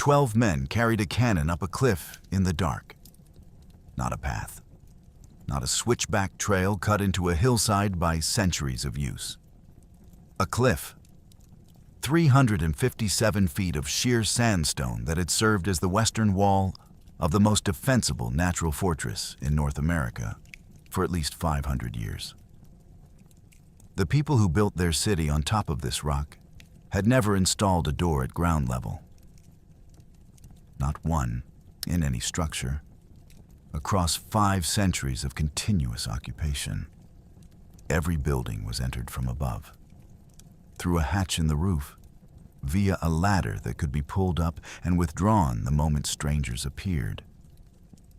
12 men carried a cannon up a cliff in the dark. Not a path, not a switchback trail cut into a hillside by centuries of use. A cliff, 357 feet of sheer sandstone that had served as the western wall of the most defensible natural fortress in North America for at least 500 years. The people who built their city on top of this rock had never installed a door at ground level. Not one in any structure, across 5 centuries of continuous occupation. Every building was entered from above, through a hatch in the roof, via a ladder that could be pulled up and withdrawn the moment strangers appeared.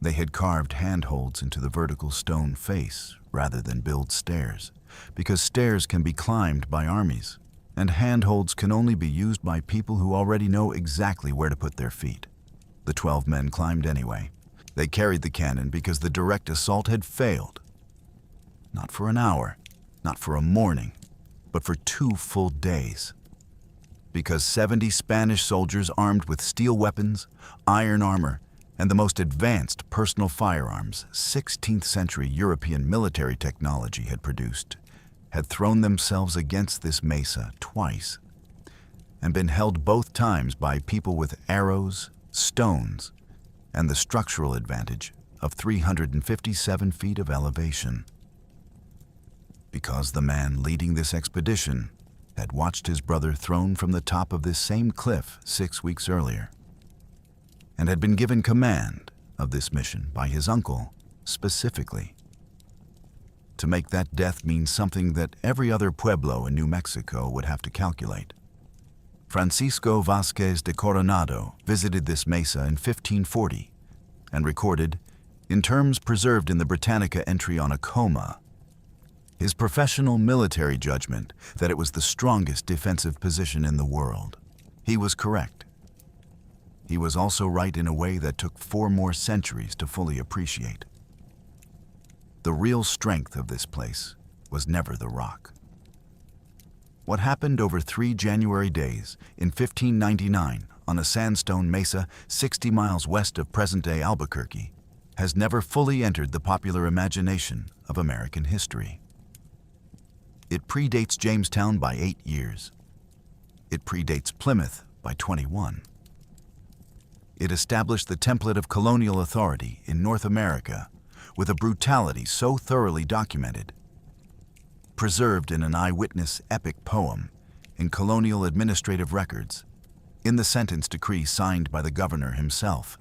They had carved handholds into the vertical stone face rather than build stairs, because stairs can be climbed by armies, and handholds can only be used by people who already know exactly where to put their feet. The 12 men climbed anyway. They carried the cannon because the direct assault had failed. Not for an hour, not for a morning, but for 2 full days. Because 70 Spanish soldiers armed with steel weapons, iron armor, and the most advanced personal firearms 16th century European military technology had produced, had thrown themselves against this mesa twice, and been held both times by people with arrows, stones, and the structural advantage of 357 feet of elevation. Because the man leading this expedition had watched his brother thrown from the top of this same cliff 6 weeks earlier, and had been given command of this mission by his uncle specifically. To make that death mean something that every other pueblo in New Mexico would have to calculate. Francisco Vázquez de Coronado visited this mesa in 1540 and recorded, in terms preserved in the Britannica entry on Akoma, his professional military judgment that it was the strongest defensive position in the world. He was correct. He was also right in a way that took 4 more centuries to fully appreciate. The real strength of this place was never the rock. What happened over 3 January days in 1599 on a sandstone mesa 60 miles west of present-day Albuquerque has never fully entered the popular imagination of American history. It predates Jamestown by 8 years. It predates Plymouth by 21. It established the template of colonial authority in North America with a brutality so thoroughly documented, preserved in an eyewitness epic poem, in colonial administrative records, in the sentence decree signed by the governor himself,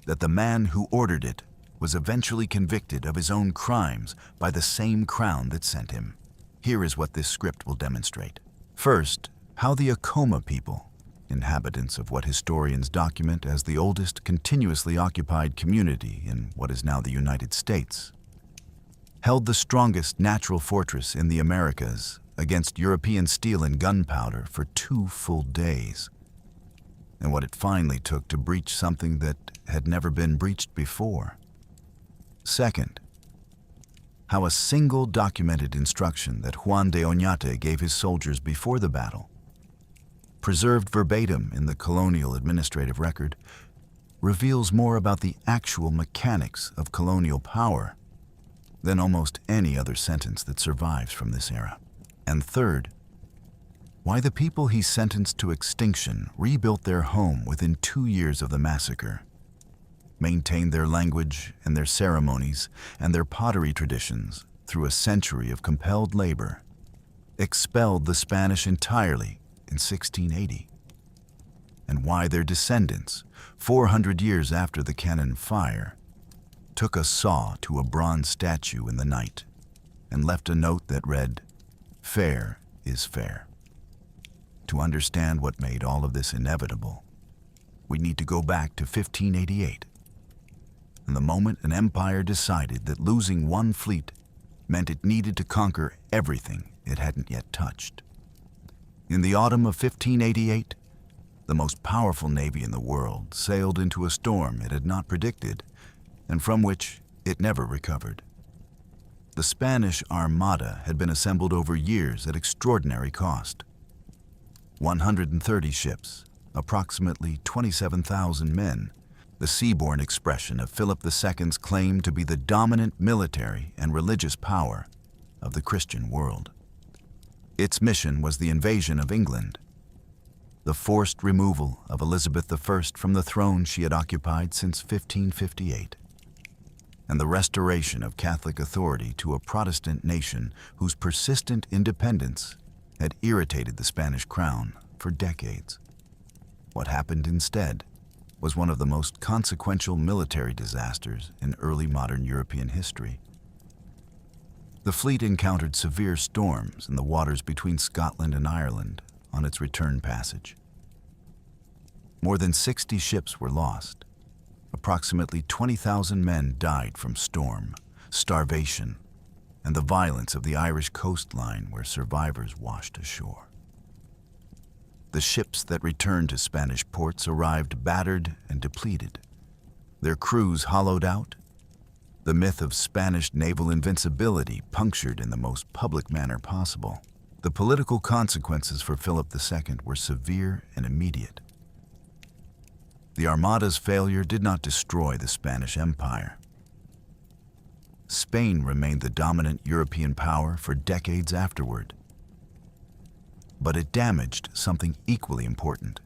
that the man who ordered it was eventually convicted of his own crimes by the same crown that sent him. Here is what this script will demonstrate. First, how the Acoma people, inhabitants of what historians document as the oldest continuously occupied community in what is now the United States, held the strongest natural fortress in the Americas against European steel and gunpowder for 2 full days, and what it finally took to breach something that had never been breached before. Second, how a single documented instruction that Juan de Oñate gave his soldiers before the battle, preserved verbatim in the colonial administrative record, reveals more about the actual mechanics of colonial power than almost any other sentence that survives from this era. And third, why the people he sentenced to extinction rebuilt their home within 2 years of the massacre, maintained their language and their ceremonies and their pottery traditions through a century of compelled labor, expelled the Spanish entirely in 1680, and why their descendants, 400 years after the cannon fire, took a saw to a bronze statue in the night and left a note that read, "Fair is fair." To understand what made all of this inevitable, we need to go back to 1588, and the moment an empire decided that losing one fleet meant it needed to conquer everything it hadn't yet touched. In the autumn of 1588, the most powerful navy in the world sailed into a storm it had not predicted, and from which it never recovered. The Spanish Armada had been assembled over years at extraordinary cost. 130 ships, approximately 27,000 men, the seaborne expression of Philip II's claim to be the dominant military and religious power of the Christian world. Its mission was the invasion of England, the forced removal of Elizabeth I from the throne she had occupied since 1558, and the restoration of Catholic authority to a Protestant nation whose persistent independence had irritated the Spanish crown for decades. What happened instead was one of the most consequential military disasters in early modern European history. The fleet encountered severe storms in the waters between Scotland and Ireland on its return passage. More than 60 ships were lost. Approximately 20,000 men died from storm, starvation, and the violence of the Irish coastline where survivors washed ashore. The ships that returned to Spanish ports arrived battered and depleted, their crews hollowed out, the myth of Spanish naval invincibility punctured in the most public manner possible. The political consequences for Philip II were severe and immediate. The Armada's failure did not destroy the Spanish Empire. Spain remained the dominant European power for decades afterward. But it damaged something equally important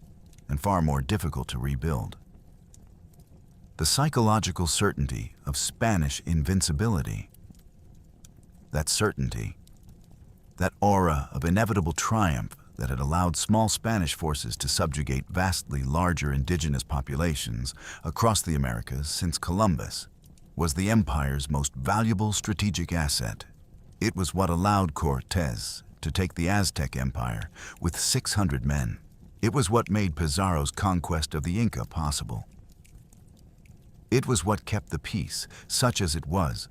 and far more difficult to rebuild: the psychological certainty of Spanish invincibility. That certainty, that aura of inevitable triumph that had allowed small Spanish forces to subjugate vastly larger indigenous populations across the Americas since Columbus, was the empire's most valuable strategic asset. It was what allowed Cortés to take the Aztec Empire with 600 men. It was what made Pizarro's conquest of the Inca possible. It was what kept the peace, such as it was,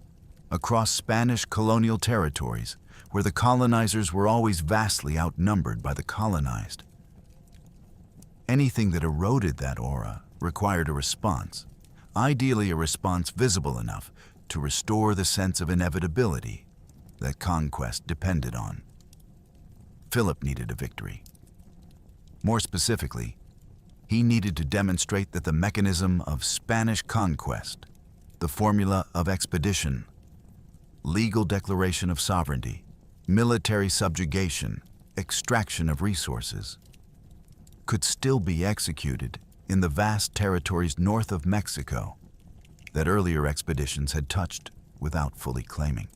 across Spanish colonial territories where the colonizers were always vastly outnumbered by the colonized. Anything that eroded that aura required a response, ideally a response visible enough to restore the sense of inevitability that conquest depended on. Philip needed a victory. More specifically, he needed to demonstrate that the mechanism of Spanish conquest, the formula of expedition, legal declaration of sovereignty, military subjugation, extraction of resources, could still be executed in the vast territories north of Mexico that earlier expeditions had touched without fully claiming.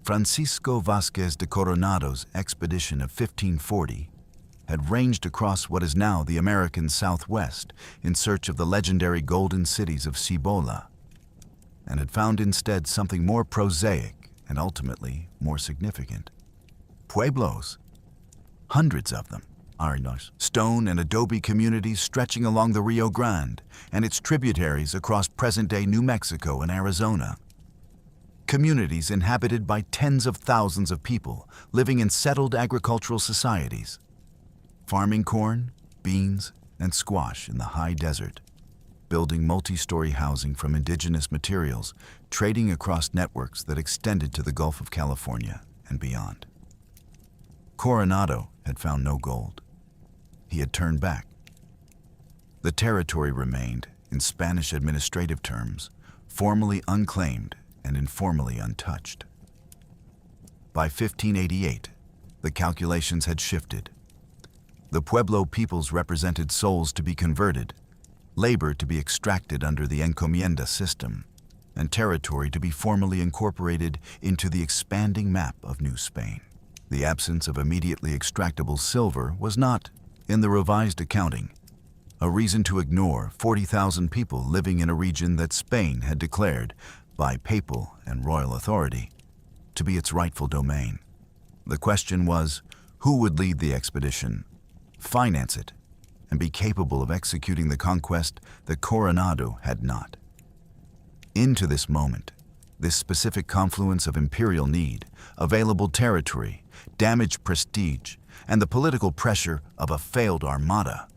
Francisco Vázquez de Coronado's expedition of 1540 had ranged across what is now the American Southwest in search of the legendary golden cities of Cibola, and had found instead something more prosaic and ultimately more significant. Pueblos, hundreds of them, stone and adobe communities stretching along the Rio Grande and its tributaries across present-day New Mexico and Arizona. Communities inhabited by tens of thousands of people living in settled agricultural societies, farming corn, beans, and squash in the high desert, building multi-story housing from indigenous materials, trading across networks that extended to the Gulf of California and beyond. Coronado had found no gold. He had turned back. The territory remained, in Spanish administrative terms, formally unclaimed and informally untouched. By 1588, the calculations had shifted. The Pueblo peoples represented souls to be converted, labor to be extracted under the encomienda system, and territory to be formally incorporated into the expanding map of New Spain. The absence of immediately extractable silver was not, in the revised accounting, a reason to ignore 40,000 people living in a region that Spain had declared, by papal and royal authority, to be its rightful domain. The question was, who would lead the expedition, finance it, and be capable of executing the conquest that Coronado had not? Into this moment, this specific confluence of imperial need, available territory, damaged prestige, and the political pressure of a failed armada,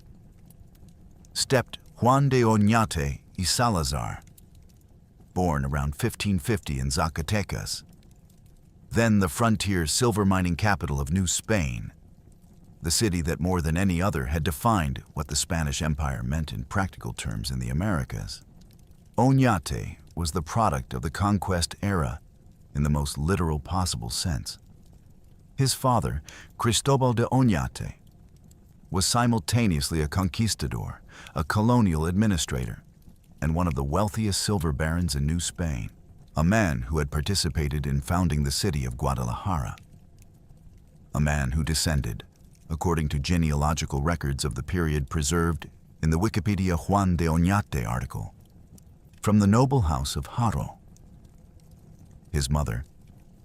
stepped Juan de Oñate y Salazar, born around 1550 in Zacatecas, then the frontier silver mining capital of New Spain, the city that more than any other had defined what the Spanish Empire meant in practical terms in the Americas. Oñate was the product of the conquest era in the most literal possible sense. His father, Cristobal de Oñate, was simultaneously a conquistador, a colonial administrator, and one of the wealthiest silver barons in New Spain, a man who had participated in founding the city of Guadalajara. A man who descended, according to genealogical records of the period preserved in the Wikipedia Juan de Oñate article, from the noble house of Haro. His mother,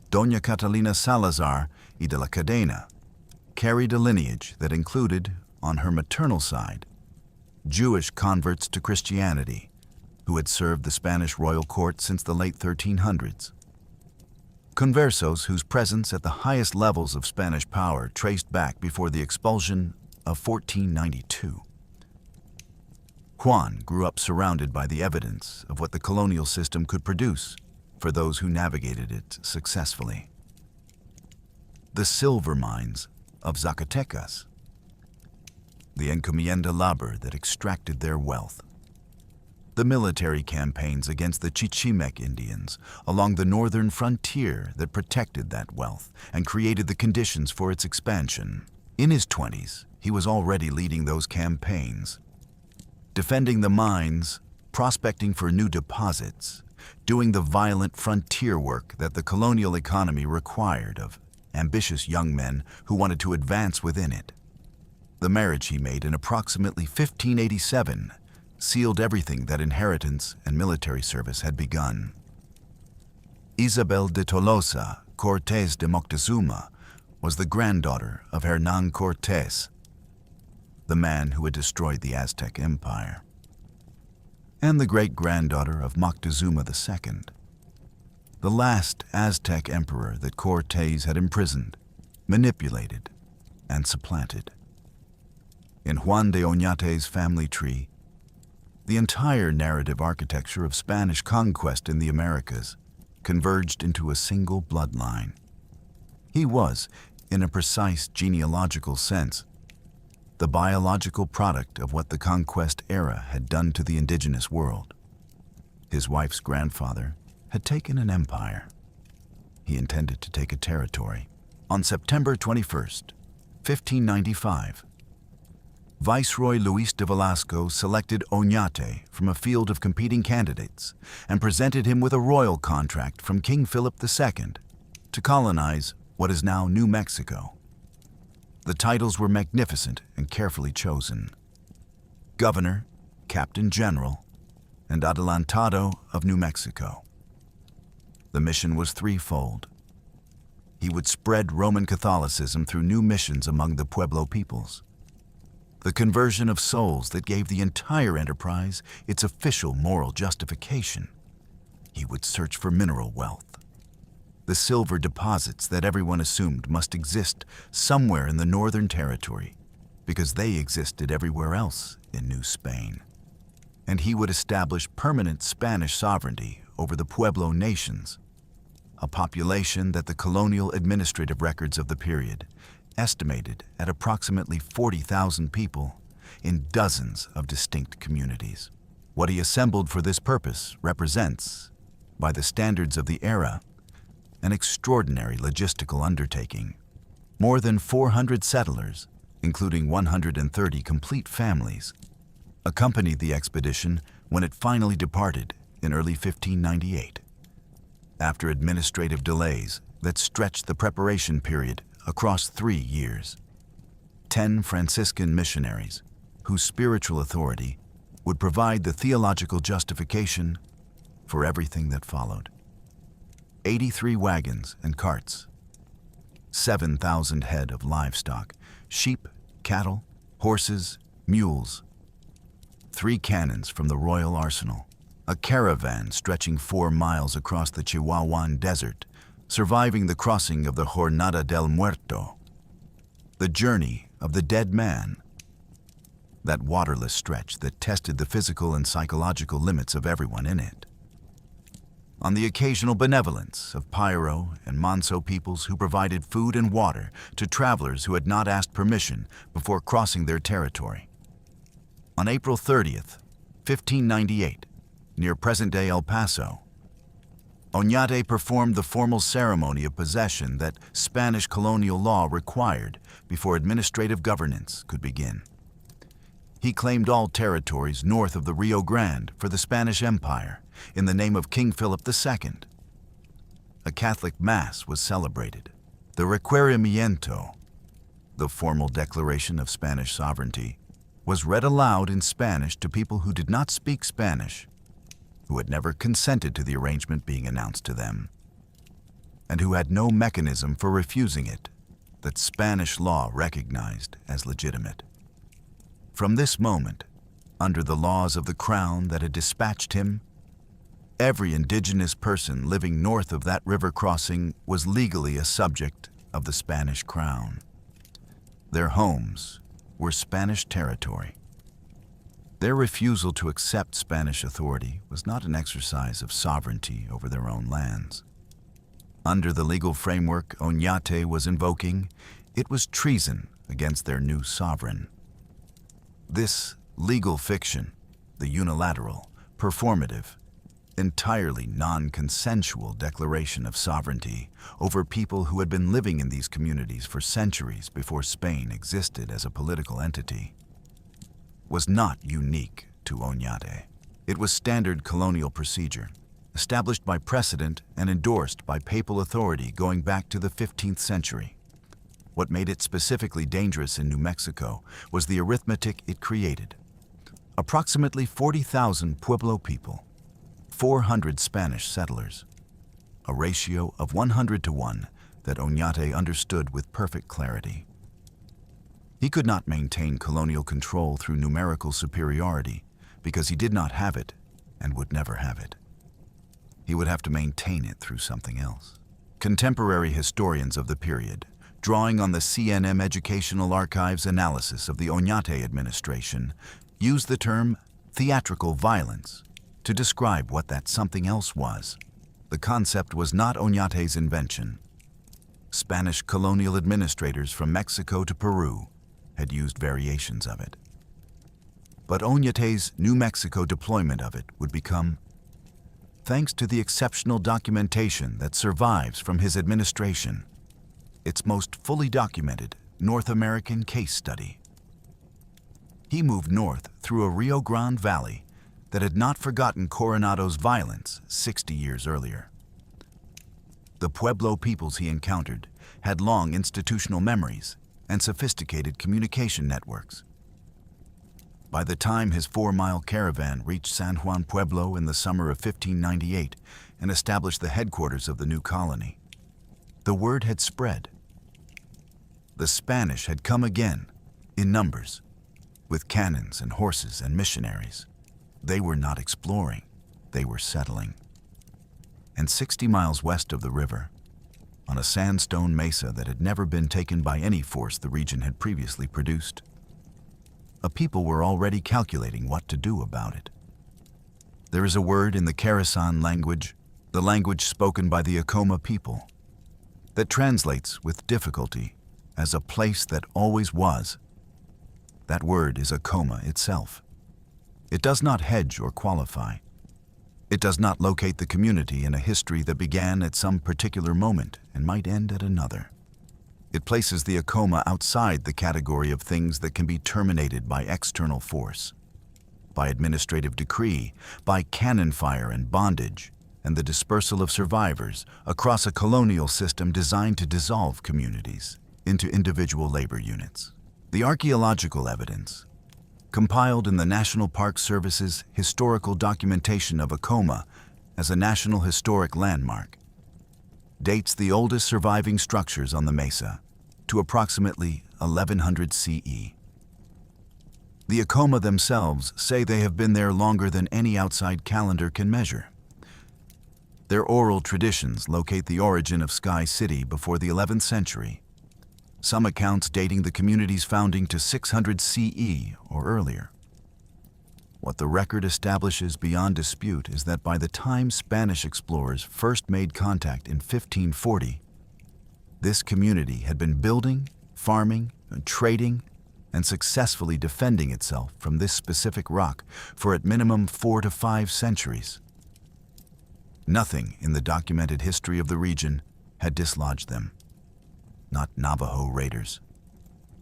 Doña Catalina Salazar y de la Cadena, carried a lineage that included, on her maternal side, Jewish converts to Christianity who had served the Spanish royal court since the late 1300s. Conversos whose presence at the highest levels of Spanish power traced back before the expulsion of 1492. Juan grew up surrounded by the evidence of what the colonial system could produce for those who navigated it successfully. The silver mines of Zacatecas, the encomienda labor that extracted their wealth, the military campaigns against the Chichimec Indians along the northern frontier that protected that wealth and created the conditions for its expansion. In his 20s, he was already leading those campaigns, defending the mines, prospecting for new deposits, doing the violent frontier work that the colonial economy required of ambitious young men who wanted to advance within it. The marriage he made in approximately 1587 sealed everything that inheritance and military service had begun. Isabel de Tolosa Cortés de Moctezuma was the granddaughter of Hernán Cortés, the man who had destroyed the Aztec Empire, and the great-granddaughter of Moctezuma II, the last Aztec emperor that Cortés had imprisoned, manipulated, and supplanted. In Juan de Oñate's family tree, the entire narrative architecture of Spanish conquest in the Americas converged into a single bloodline. He was, in a precise genealogical sense, the biological product of what the conquest era had done to the indigenous world. His wife's grandfather had taken an empire. He intended to take a territory. On September 21st, 1595, Viceroy Luis de Velasco selected Oñate from a field of competing candidates and presented him with a royal contract from King Philip II to colonize what is now New Mexico. The titles were magnificent and carefully chosen: Governor, Captain General, and Adelantado of New Mexico. The mission was threefold. He would spread Roman Catholicism through new missions among the Pueblo peoples, the conversion of souls that gave the entire enterprise its official moral justification. He would search for mineral wealth, the silver deposits that everyone assumed must exist somewhere in the Northern Territory because they existed everywhere else in New Spain. And he would establish permanent Spanish sovereignty over the Pueblo nations, a population that the colonial administrative records of the period estimated at approximately 40,000 people in dozens of distinct communities. What he assembled for this purpose represents, by the standards of the era, an extraordinary logistical undertaking. More than 400 settlers, including 130 complete families, accompanied the expedition when it finally departed in early 1598. After administrative delays that stretched the preparation period across 3 years, 10 Franciscan missionaries, whose spiritual authority would provide the theological justification for everything that followed. 83 wagons and carts, 7,000 head of livestock, sheep, cattle, horses, mules, 3 cannons from the royal arsenal, a caravan stretching 4 miles across the Chihuahuan Desert, surviving the crossing of the Jornada del Muerto, the journey of the dead man, that waterless stretch that tested the physical and psychological limits of everyone in it. on the occasional benevolence of Pyro and Manso peoples who provided food and water to travelers who had not asked permission before crossing their territory. On April 30th, 1598, near present-day El Paso, Oñate performed the formal ceremony of possession that Spanish colonial law required before administrative governance could begin. He claimed all territories north of the Rio Grande for the Spanish Empire in the name of King Philip II. A Catholic Mass was celebrated. The requerimiento, the formal declaration of Spanish sovereignty, was read aloud in Spanish to people who did not speak Spanish, who had never consented to the arrangement being announced to them, and who had no mechanism for refusing it that Spanish law recognized as legitimate. From this moment, under the laws of the Crown that had dispatched him, every indigenous person living north of that river crossing was legally a subject of the Spanish Crown. Their homes were Spanish territory. Their refusal to accept Spanish authority was not an exercise of sovereignty over their own lands. Under the legal framework Oñate was invoking, it was treason against their new sovereign. This legal fiction, the unilateral, performative, entirely non-consensual declaration of sovereignty over people who had been living in these communities for centuries before Spain existed as a political entity, was not unique to Oñate. It was standard colonial procedure, established by precedent and endorsed by papal authority going back to the 15th century. What made it specifically dangerous in New Mexico was the arithmetic it created. Approximately 40,000 Pueblo people, 400 Spanish settlers, a ratio of 100 to 1 that Oñate understood with perfect clarity. He could not maintain colonial control through numerical superiority because he did not have it and would never have it. He would have to maintain it through something else. Contemporary historians of the period, drawing on the CNM Educational Archives analysis of the Oñate administration, use the term theatrical violence to describe what that something else was. The concept was not Oñate's invention. Spanish colonial administrators from Mexico to Peru had used variations of it. But Oñate's New Mexico deployment of it would become, thanks to the exceptional documentation that survives from his administration, its most fully documented North American case study. He moved north through a Rio Grande Valley that had not forgotten Coronado's violence 60 years earlier. The Pueblo peoples he encountered had long institutional memories and sophisticated communication networks. By the time his 4-mile caravan reached San Juan Pueblo in the summer of 1598 and established the headquarters of the new colony, the word had spread. The Spanish had come again, in numbers, with cannons and horses and missionaries. They were not exploring, they were settling. And 60 miles west of the river, on a sandstone mesa that had never been taken by any force the region had previously produced, a people were already calculating what to do about it. There is a word in the Carasan language, the language spoken by the Acoma people, that translates with difficulty as a place that always was. That word is Akoma itself. It does not hedge or qualify. It does not locate the community in a history that began at some particular moment and might end at another. It places the Akoma outside the category of things that can be terminated by external force, by administrative decree, by cannon fire and bondage, and the dispersal of survivors across a colonial system designed to dissolve communities into individual labor units. The archaeological evidence, compiled in the National Park Service's historical documentation of Akoma as a National Historic Landmark, dates the oldest surviving structures on the mesa to approximately 1100 CE. The Akoma themselves say they have been there longer than any outside calendar can measure. Their oral traditions locate the origin of Sky City before the 11th century, some accounts dating the community's founding to 600 CE or earlier. What the record establishes beyond dispute is that by the time Spanish explorers first made contact in 1540, this community had been building, farming, trading, and successfully defending itself from this specific rock for at minimum 4 to 5 centuries. Nothing in the documented history of the region had dislodged them. Not Navajo raiders,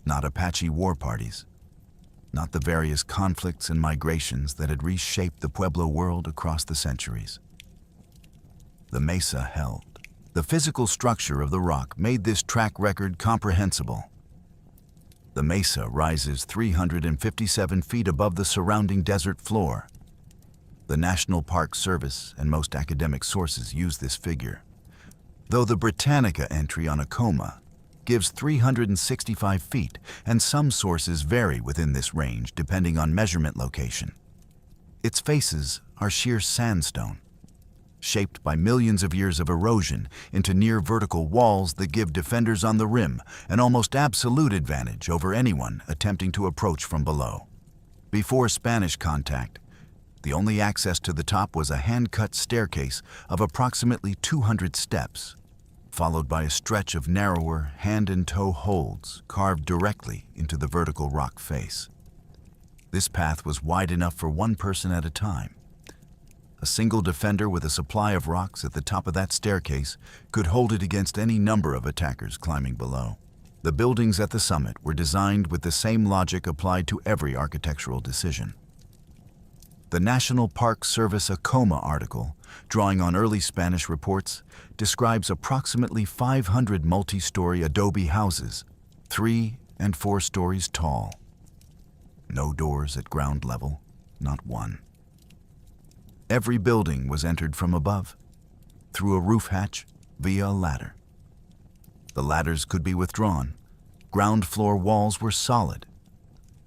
not Apache war parties, not the various conflicts and migrations that had reshaped the Pueblo world across the centuries. The mesa held. The physical structure of the rock made this track record comprehensible. The mesa rises 357 feet above the surrounding desert floor. The National Park Service and most academic sources use this figure, though the Britannica entry on Akoma gives 365 feet, and some sources vary within this range depending on measurement location. Its faces are sheer sandstone, shaped by millions of years of erosion into near vertical walls that give defenders on the rim an almost absolute advantage over anyone attempting to approach from below. Before Spanish contact, the only access to the top was a hand-cut staircase of approximately 200 steps, followed by a stretch of narrower hand-and-toe holds carved directly into the vertical rock face. This path was wide enough for one person at a time. A single defender with a supply of rocks at the top of that staircase could hold it against any number of attackers climbing below. The buildings at the summit were designed with the same logic applied to every architectural decision. The National Park Service Acoma article, drawing on early Spanish reports, describes approximately 500 multi-story adobe houses, 3 and 4 stories tall. No doors at ground level, not one. Every building was entered from above, through a roof hatch via a ladder. The ladders could be withdrawn. Ground floor walls were solid.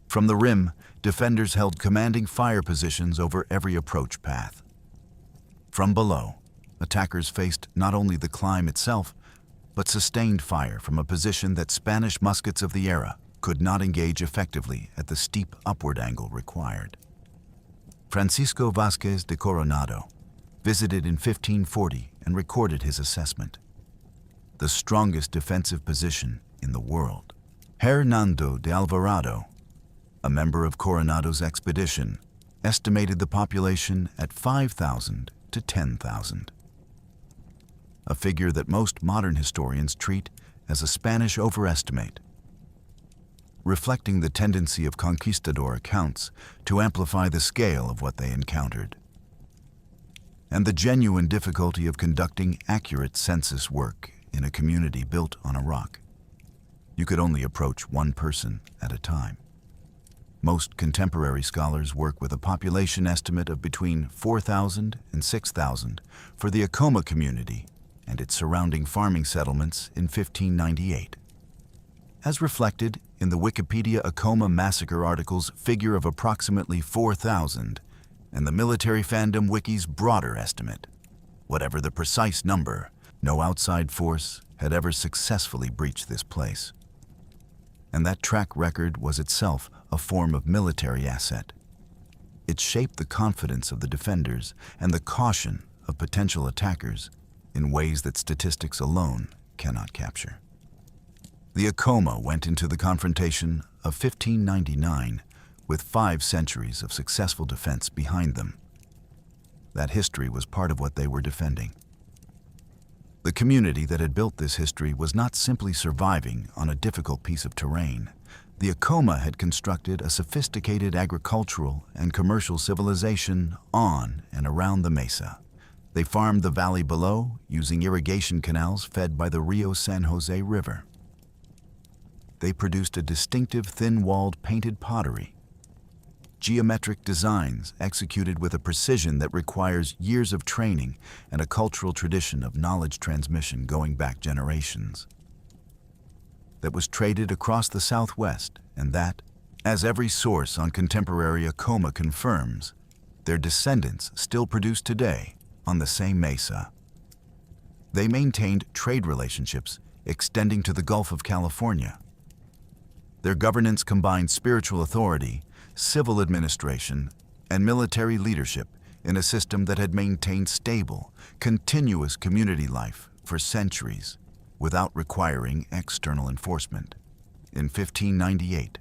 From the rim, defenders held commanding fire positions over every approach path. From below, attackers faced not only the climb itself, but sustained fire from a position that Spanish muskets of the era could not engage effectively at the steep upward angle required. Francisco Vázquez de Coronado visited in 1540 and recorded his assessment. The strongest defensive position in the world. Hernando de Alvarado, a member of Coronado's expedition, estimated the population at 5,000 to 10,000. A figure that most modern historians treat as a Spanish overestimate, reflecting the tendency of conquistador accounts to amplify the scale of what they encountered, and the genuine difficulty of conducting accurate census work in a community built on a rock. You could only approach one person at a time. Most contemporary scholars work with a population estimate of between 4,000 and 6,000 for the Acoma community and its surrounding farming settlements in 1598. As reflected in the Wikipedia Acoma Massacre article's figure of approximately 4,000 and the Military Fandom Wiki's broader estimate. Whatever the precise number, no outside force had ever successfully breached this place. And that track record was itself a form of military asset. It shaped the confidence of the defenders and the caution of potential attackers in ways that statistics alone cannot capture. The Akoma went into the confrontation of 1599 with 5 centuries of successful defense behind them. That history was part of what they were defending. The community that had built this history was not simply surviving on a difficult piece of terrain. The Akoma had constructed a sophisticated agricultural and commercial civilization on and around the mesa. They farmed the valley below using irrigation canals fed by the Rio San Jose River. They produced a distinctive thin-walled painted pottery, geometric designs executed with a precision that requires years of training and a cultural tradition of knowledge transmission going back generations. That was traded across the Southwest, and that, as every source on contemporary Akoma confirms, their descendants still produce today on the same mesa. They maintained trade relationships extending to the Gulf of California. Their governance combined spiritual authority, civil administration, and military leadership in a system that had maintained stable, continuous community life for centuries without requiring external enforcement. In 1598,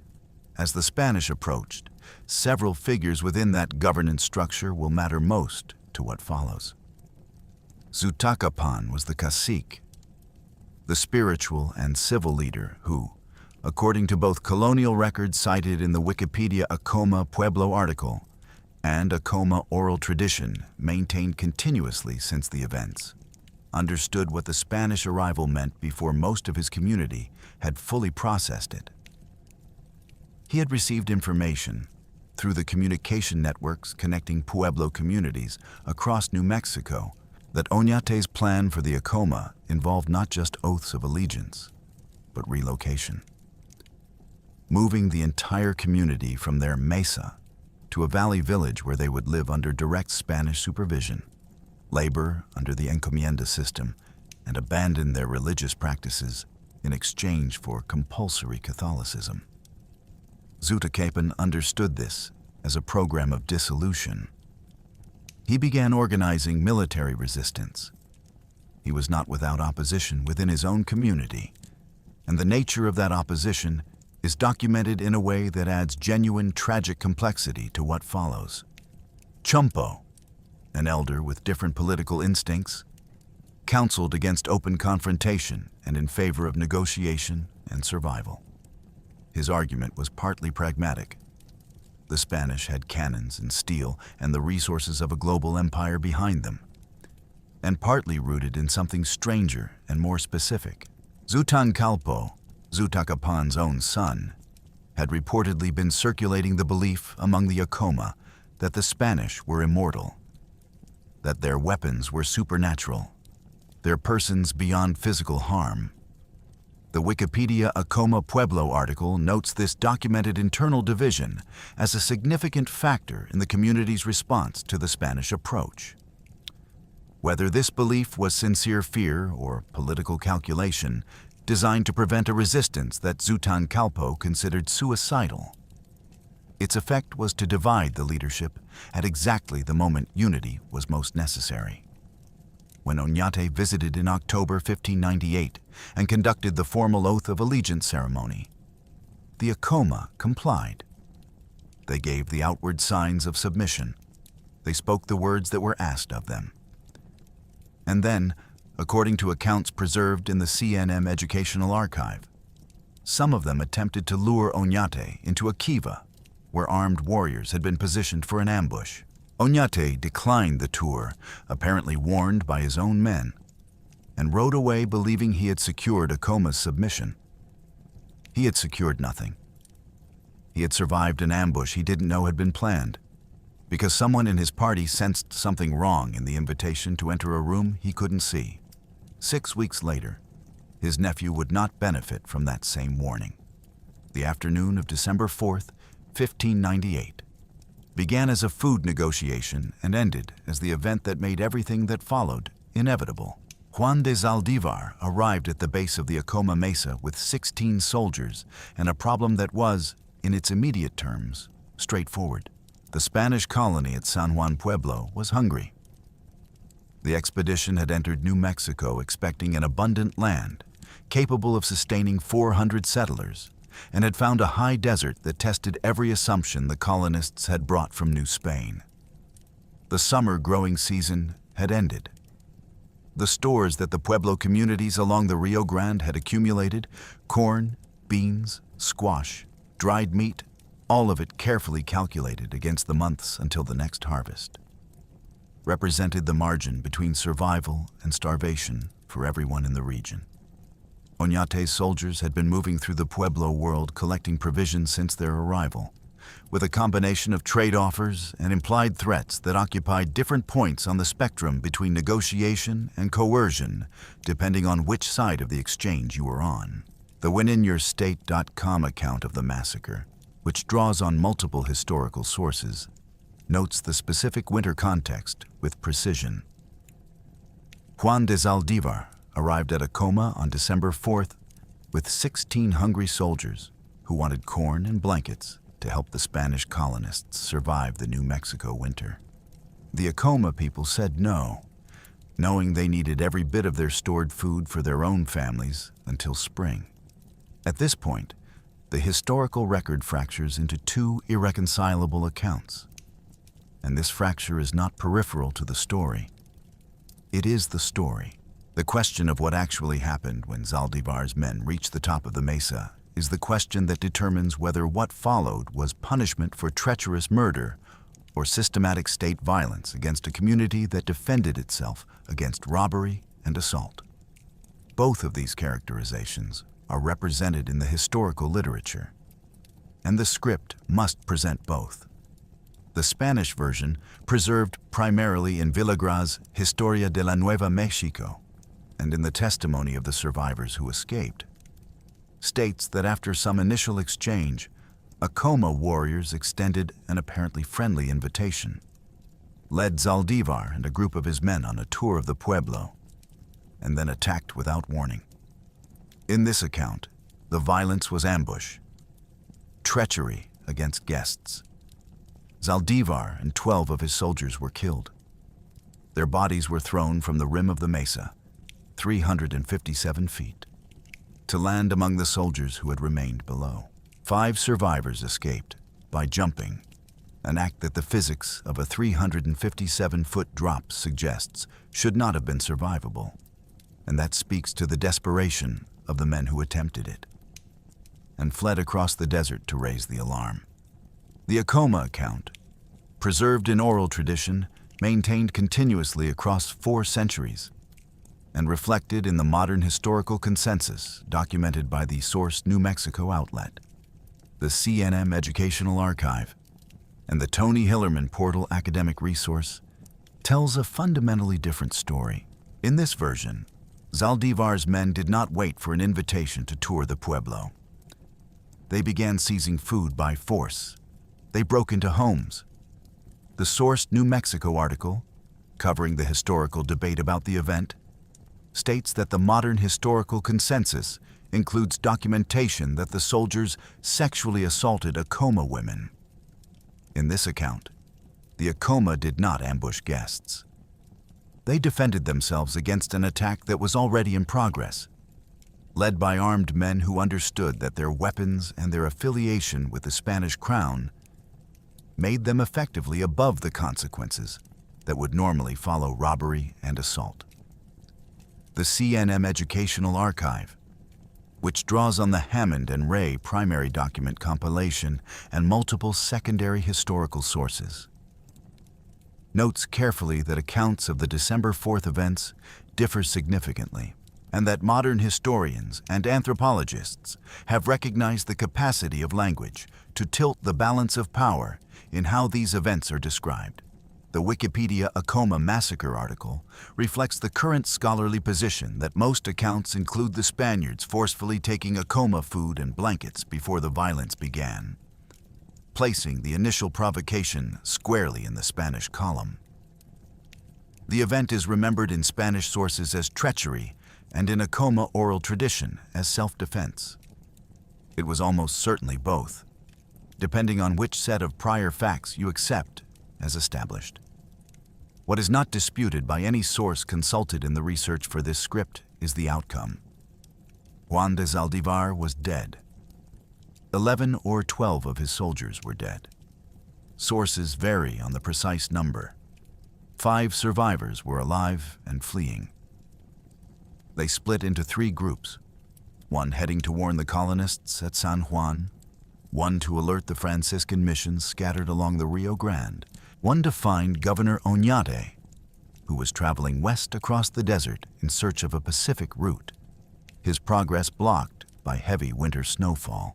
as the Spanish approached, several figures within that governance structure will matter most to what follows. Zutacapan was the cacique, the spiritual and civil leader who, according to both colonial records cited in the Wikipedia Acoma Pueblo article and Acoma oral tradition maintained continuously since the events, understood what the Spanish arrival meant before most of his community had fully processed it. He had received information through the communication networks connecting Pueblo communities across New Mexico that Oñate's plan for the Acoma involved not just oaths of allegiance, but relocation. Moving the entire community from their mesa to a valley village where they would live under direct Spanish supervision, labor under the encomienda system, and abandon their religious practices in exchange for compulsory Catholicism. Zutacapan understood this as a program of dissolution. He began organizing military resistance. He was not without opposition within his own community, and the nature of that opposition is documented in a way that adds genuine tragic complexity to what follows. Chumpo, an elder with different political instincts, counseled against open confrontation and in favor of negotiation and survival. His argument was partly pragmatic. The Spanish had cannons and steel and the resources of a global empire behind them, and partly rooted in something stranger and more specific. Zutancalpo, Zutacapan's own son, had reportedly been circulating the belief among the Acoma that the Spanish were immortal, that their weapons were supernatural, their persons beyond physical harm. The Wikipedia Acoma Pueblo article notes this documented internal division as a significant factor in the community's response to the Spanish approach. Whether this belief was sincere fear or political calculation designed to prevent a resistance that Zutancalpo considered suicidal, its effect was to divide the leadership at exactly the moment unity was most necessary. When Oñate visited in October 1598 and conducted the formal oath of allegiance ceremony, the Acoma complied. They gave the outward signs of submission. They spoke the words that were asked of them. And then, according to accounts preserved in the CNM Educational Archive, some of them attempted to lure Oñate into a kiva, where armed warriors had been positioned for an ambush. Oñate declined the tour, apparently warned by his own men, and rode away believing he had secured Acoma's submission. He had secured nothing. He had survived an ambush he didn't know had been planned, because someone in his party sensed something wrong in the invitation to enter a room he couldn't see. 6 weeks later, his nephew would not benefit from that same warning. The afternoon of December 4th, 1598, began as a food negotiation and ended as the event that made everything that followed inevitable. Juan de Zaldivar arrived at the base of the Acoma Mesa with 16 soldiers and a problem that was, in its immediate terms, straightforward. The Spanish colony at San Juan Pueblo was hungry. The expedition had entered New Mexico expecting an abundant land, capable of sustaining 400 settlers, and had found a high desert that tested every assumption the colonists had brought from New Spain. The summer growing season had ended. The stores that the Pueblo communities along the Rio Grande had accumulated, corn, beans, squash, dried meat, all of it carefully calculated against the months until the next harvest, represented the margin between survival and starvation for everyone in the region. Oñate's soldiers had been moving through the Pueblo world collecting provisions since their arrival, with a combination of trade offers and implied threats that occupied different points on the spectrum between negotiation and coercion, depending on which side of the exchange you were on. The whereinyourstate.com account of the massacre, which draws on multiple historical sources, notes the specific winter context with precision. Juan de Zaldivar arrived at Acoma on December 4th with 16 hungry soldiers who wanted corn and blankets to help the Spanish colonists survive the New Mexico winter. The Acoma people said no, knowing they needed every bit of their stored food for their own families until spring. At this point, the historical record fractures into two irreconcilable accounts. And this fracture is not peripheral to the story. It is the story. The question of what actually happened when Zaldivar's men reached the top of the mesa is the question that determines whether what followed was punishment for treacherous murder or systematic state violence against a community that defended itself against robbery and assault. Both of these characterizations are represented in the historical literature, and the script must present both. The Spanish version, preserved primarily in Villagra's Historia de la Nueva Mexico and in the testimony of the survivors who escaped, states that after some initial exchange, Acoma warriors extended an apparently friendly invitation, led Zaldivar and a group of his men on a tour of the pueblo, and then attacked without warning. In this account, the violence was ambush, treachery against guests. Zaldivar and 12 of his soldiers were killed. Their bodies were thrown from the rim of the mesa, 357 feet, to land among the soldiers who had remained below. 5 survivors escaped by jumping, an act that the physics of a 357-foot drop suggests should not have been survivable, and that speaks to the desperation of the men who attempted it, and fled across the desert to raise the alarm. The Acoma account, preserved in oral tradition, maintained continuously across 4 centuries, and reflected in the modern historical consensus documented by the sourced New Mexico outlet, the CNM Educational Archive, and the Tony Hillerman Portal Academic Resource, tells a fundamentally different story. In this version, Zaldivar's men did not wait for an invitation to tour the pueblo. They began seizing food by force. They broke into homes. The sourced New Mexico article, covering the historical debate about the event, states that the modern historical consensus includes documentation that the soldiers sexually assaulted Acoma women. In this account, the Acoma did not ambush guests. They defended themselves against an attack that was already in progress, led by armed men who understood that their weapons and their affiliation with the Spanish crown made them effectively above the consequences that would normally follow robbery and assault. The CNM Educational Archive, which draws on the Hammond and Ray primary document compilation and multiple secondary historical sources, notes carefully that accounts of the December 4th events differ significantly, and that modern historians and anthropologists have recognized the capacity of language to tilt the balance of power in how these events are described. The Wikipedia Acoma Massacre article reflects the current scholarly position that most accounts include the Spaniards forcefully taking Acoma food and blankets before the violence began, placing the initial provocation squarely in the Spanish column. The event is remembered in Spanish sources as treachery and in Acoma oral tradition as self-defense. It was almost certainly both, depending on which set of prior facts you accept as established. What is not disputed by any source consulted in the research for this script is the outcome. Juan de Zaldivar was dead. 11 or 12 of his soldiers were dead. Sources vary on the precise number. 5 survivors were alive and fleeing. They split into 3 groups, one heading to warn the colonists at San Juan, one to alert the Franciscan missions scattered along the Rio Grande, one to find Governor Oñate, who was traveling west across the desert in search of a Pacific route, his progress blocked by heavy winter snowfall.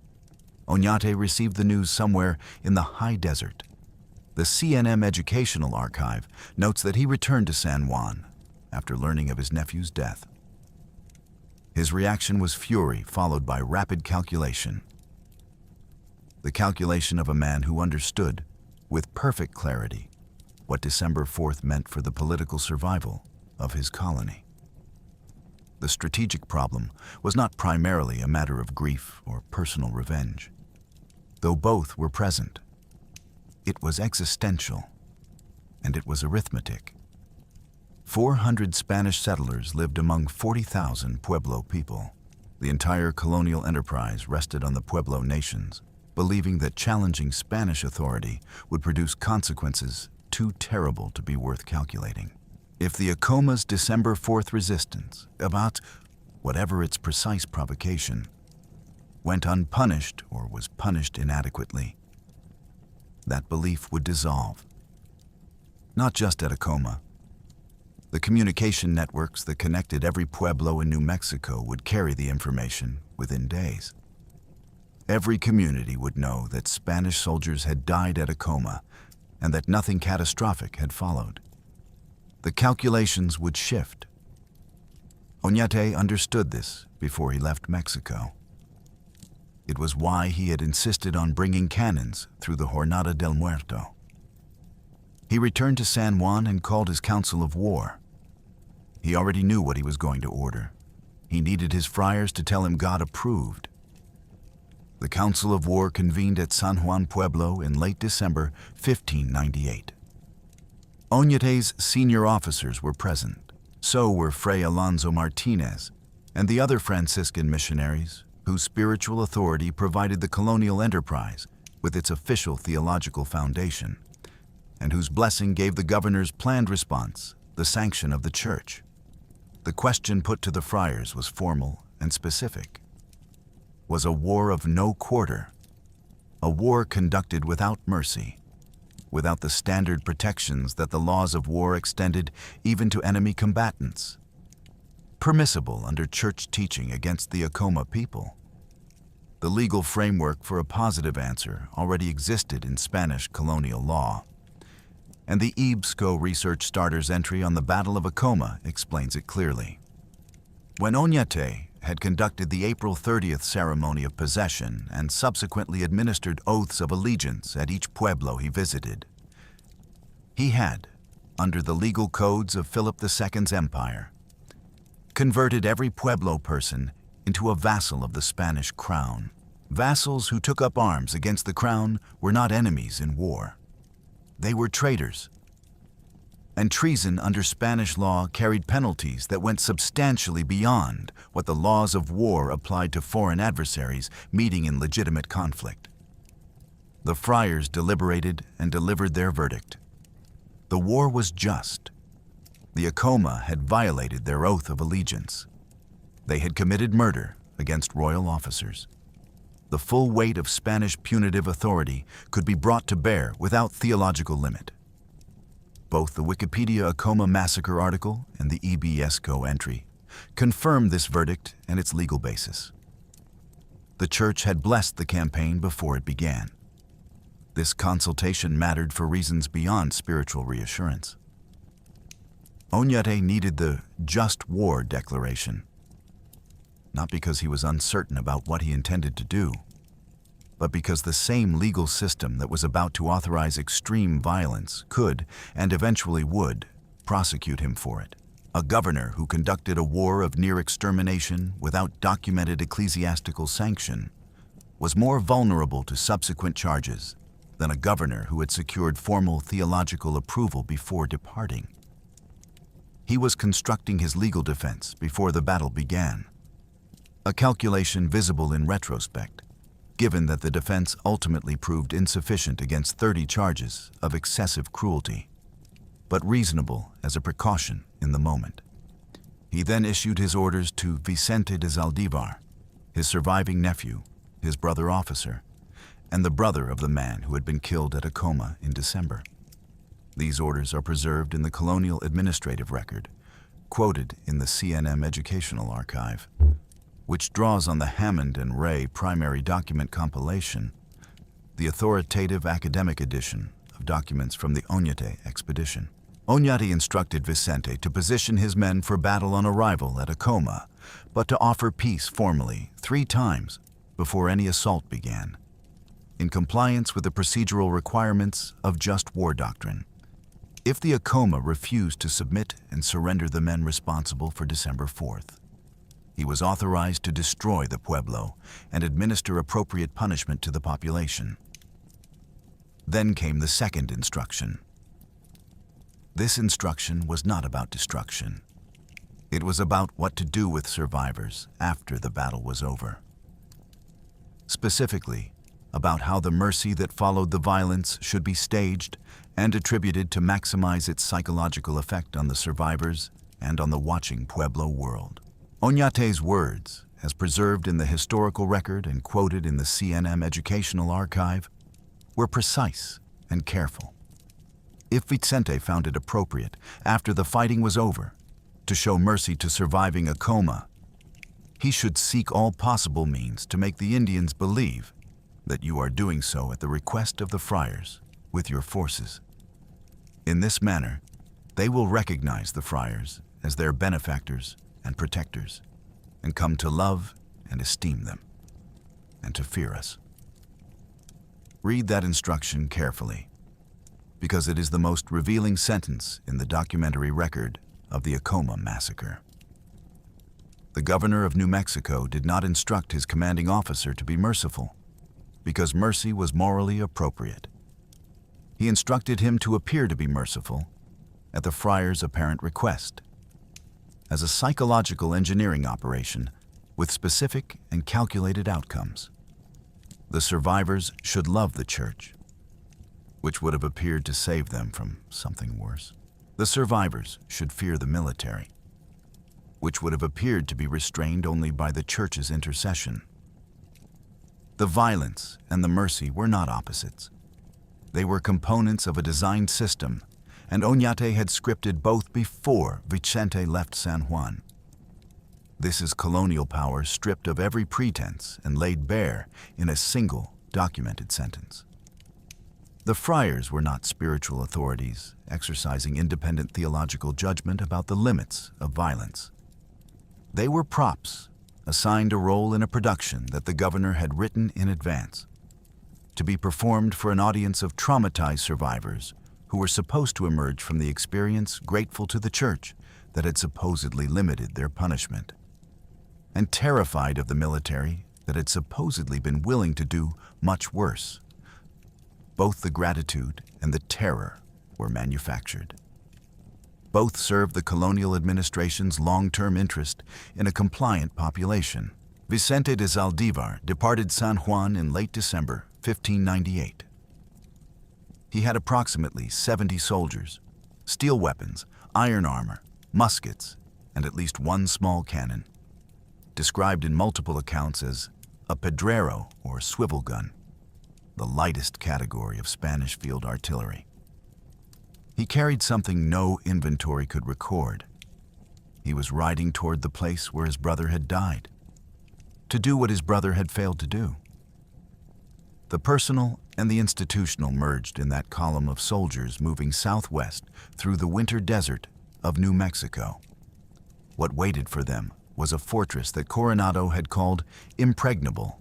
Oñate received the news somewhere in the high desert. The CNM Educational Archive notes that he returned to San Juan after learning of his nephew's death. His reaction was fury, followed by rapid calculation. The calculation of a man who understood, with perfect clarity, what December 4th meant for the political survival of his colony. The strategic problem was not primarily a matter of grief or personal revenge. though both were present. It was existential, and it was arithmetic. 400 Spanish settlers lived among 40,000 Pueblo people. The entire colonial enterprise rested on the Pueblo nations, believing that challenging Spanish authority would produce consequences too terrible to be worth calculating. If the Acoma's December 4th resistance, about whatever its precise provocation, went unpunished or was punished inadequately, that belief would dissolve. Not just at Acoma. The communication networks that connected every pueblo in New Mexico would carry the information within days. Every community would know that Spanish soldiers had died at Acoma and that nothing catastrophic had followed. The calculations would shift. Oñate understood this before he left Mexico. It was why he had insisted on bringing cannons through the Jornada del Muerto. He returned to San Juan and called his council of war. He already knew what he was going to order. He needed his friars to tell him God approved. The council of war convened at San Juan Pueblo in late December 1598. Oñate's senior officers were present. So were Fray Alonso Martinez and the other Franciscan missionaries whose spiritual authority provided the colonial enterprise with its official theological foundation, and whose blessing gave the governor's planned response the sanction of the church. The question put to the friars was formal and specific. Was a war of no quarter, a war conducted without mercy, without the standard protections that the laws of war extended even to enemy combatants, permissible under church teaching against the Acoma people. The legal framework for a positive answer already existed in Spanish colonial law, and the EBSCO Research Starter's entry on the Battle of Acoma explains it clearly. When Oñate had conducted the April 30th ceremony of possession and subsequently administered oaths of allegiance at each pueblo he visited, he had, under the legal codes of Philip II's empire, converted every pueblo person into a vassal of the Spanish crown. Vassals who took up arms against the crown were not enemies in war. They were traitors. And treason under Spanish law carried penalties that went substantially beyond what the laws of war applied to foreign adversaries meeting in legitimate conflict. The friars deliberated and delivered their verdict. The war was just. The Acoma had violated their oath of allegiance. They had committed murder against royal officers. The full weight of Spanish punitive authority could be brought to bear without theological limit. Both the Wikipedia Acoma Massacre article and the EBSCO entry confirm this verdict and its legal basis. The church had blessed the campaign before it began. This consultation mattered for reasons beyond spiritual reassurance. Oñate needed the just war declaration, not because he was uncertain about what he intended to do, but because the same legal system that was about to authorize extreme violence could, and eventually would, prosecute him for it. A governor who conducted a war of near extermination without documented ecclesiastical sanction was more vulnerable to subsequent charges than a governor who had secured formal theological approval before departing. He was constructing his legal defense before the battle began, a calculation visible in retrospect, given that the defense ultimately proved insufficient against 30 charges of excessive cruelty, but reasonable as a precaution in the moment. He then issued his orders to Vicente de Zaldivar, his surviving nephew, his brother officer, and the brother of the man who had been killed at Acoma in December. These orders are preserved in the Colonial Administrative Record, quoted in the CNM Educational Archive, which draws on the Hammond and Ray primary document compilation, the authoritative academic edition of documents from the Oñate expedition. Oñate instructed Vicente to position his men for battle on arrival at Acoma, but to offer peace formally 3 times before any assault began, in compliance with the procedural requirements of just war doctrine. If the Acoma refused to submit and surrender the men responsible for December 4th, he was authorized to destroy the pueblo and administer appropriate punishment to the population. Then came the second instruction. This instruction was not about destruction. It was about what to do with survivors after the battle was over. Specifically, about how the mercy that followed the violence should be staged and attributed to maximize its psychological effect on the survivors and on the watching Pueblo world. Oñate's words, as preserved in the historical record and quoted in the CNM Educational Archive, were precise and careful. If Vicente found it appropriate, after the fighting was over, to show mercy to surviving Acoma, he should seek all possible means to make the Indians believe that you are doing so at the request of the friars with your forces. In this manner, they will recognize the friars as their benefactors and protectors, and come to love and esteem them, and to fear us. Read that instruction carefully, because it is the most revealing sentence in the documentary record of the Acoma Massacre. The governor of New Mexico did not instruct his commanding officer to be merciful, because mercy was morally appropriate. He instructed him to appear to be merciful at the friar's apparent request, as a psychological engineering operation with specific and calculated outcomes. The survivors should love the church, which would have appeared to save them from something worse. The survivors should fear the military, which would have appeared to be restrained only by the church's intercession. The violence and the mercy were not opposites. They were components of a designed system, and Oñate had scripted both before Vicente left San Juan. This is colonial power stripped of every pretense and laid bare in a single documented sentence. The friars were not spiritual authorities exercising independent theological judgment about the limits of violence. They were props assigned a role in a production that the governor had written in advance, to be performed for an audience of traumatized survivors who were supposed to emerge from the experience grateful to the church that had supposedly limited their punishment, and terrified of the military that had supposedly been willing to do much worse. Both the gratitude and the terror were manufactured. Both served the colonial administration's long-term interest in a compliant population. Vicente de Zaldivar departed San Juan in late December 1598. He had approximately 70 soldiers, steel weapons, iron armor, muskets, and at least one small cannon, described in multiple accounts as a pedrero or swivel gun, the lightest category of Spanish field artillery. He carried something no inventory could record. He was riding toward the place where his brother had died, to do what his brother had failed to do. The personal and the institutional merged in that column of soldiers moving southwest through the winter desert of New Mexico. What waited for them was a fortress that Coronado had called impregnable,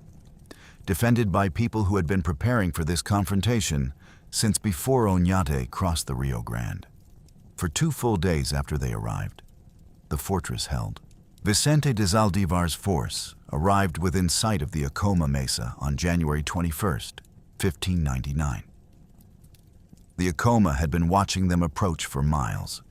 defended by people who had been preparing for this confrontation since before Oñate crossed the Rio Grande. For 2 full days after they arrived, the fortress held. Vicente de Zaldivar's force arrived within sight of the Acoma Mesa on January 21st, 1599. The Acoma had been watching them approach for miles.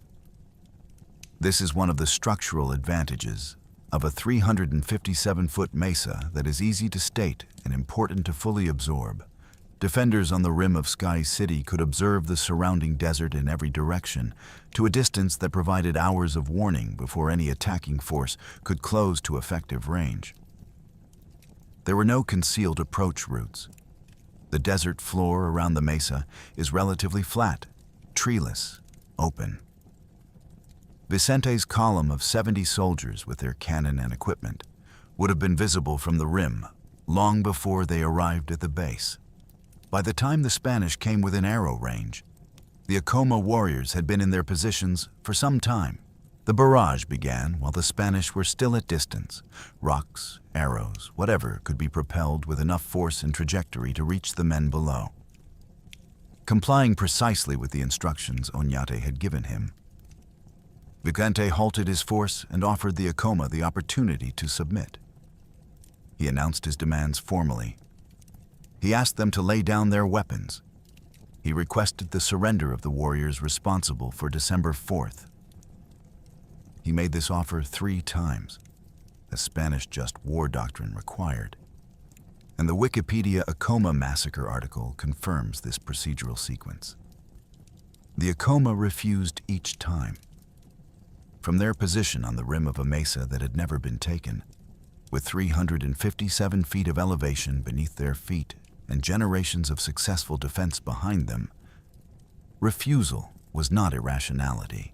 This is one of the structural advantages of a 357-foot mesa that is easy to state and important to fully absorb. Defenders on the rim of Sky City could observe the surrounding desert in every direction to a distance that provided hours of warning before any attacking force could close to effective range. There were no concealed approach routes. The desert floor around the mesa is relatively flat, treeless, open. Vicente's column of 70 soldiers with their cannon and equipment would have been visible from the rim long before they arrived at the base. By the time the Spanish came within arrow range, the Acoma warriors had been in their positions for some time. The barrage began while the Spanish were still at distance. Rocks, arrows, whatever could be propelled with enough force and trajectory to reach the men below. Complying precisely with the instructions Oñate had given him, Oñate halted his force and offered the Acoma the opportunity to submit. He announced his demands formally. He asked them to lay down their weapons. He requested the surrender of the warriors responsible for December 4th. He made this offer 3 times, as Spanish just war doctrine required. And the Wikipedia Acoma Massacre article confirms this procedural sequence. The Acoma refused each time. From their position on the rim of a mesa that had never been taken, with 357 feet of elevation beneath their feet and generations of successful defense behind them, refusal was not irrationality.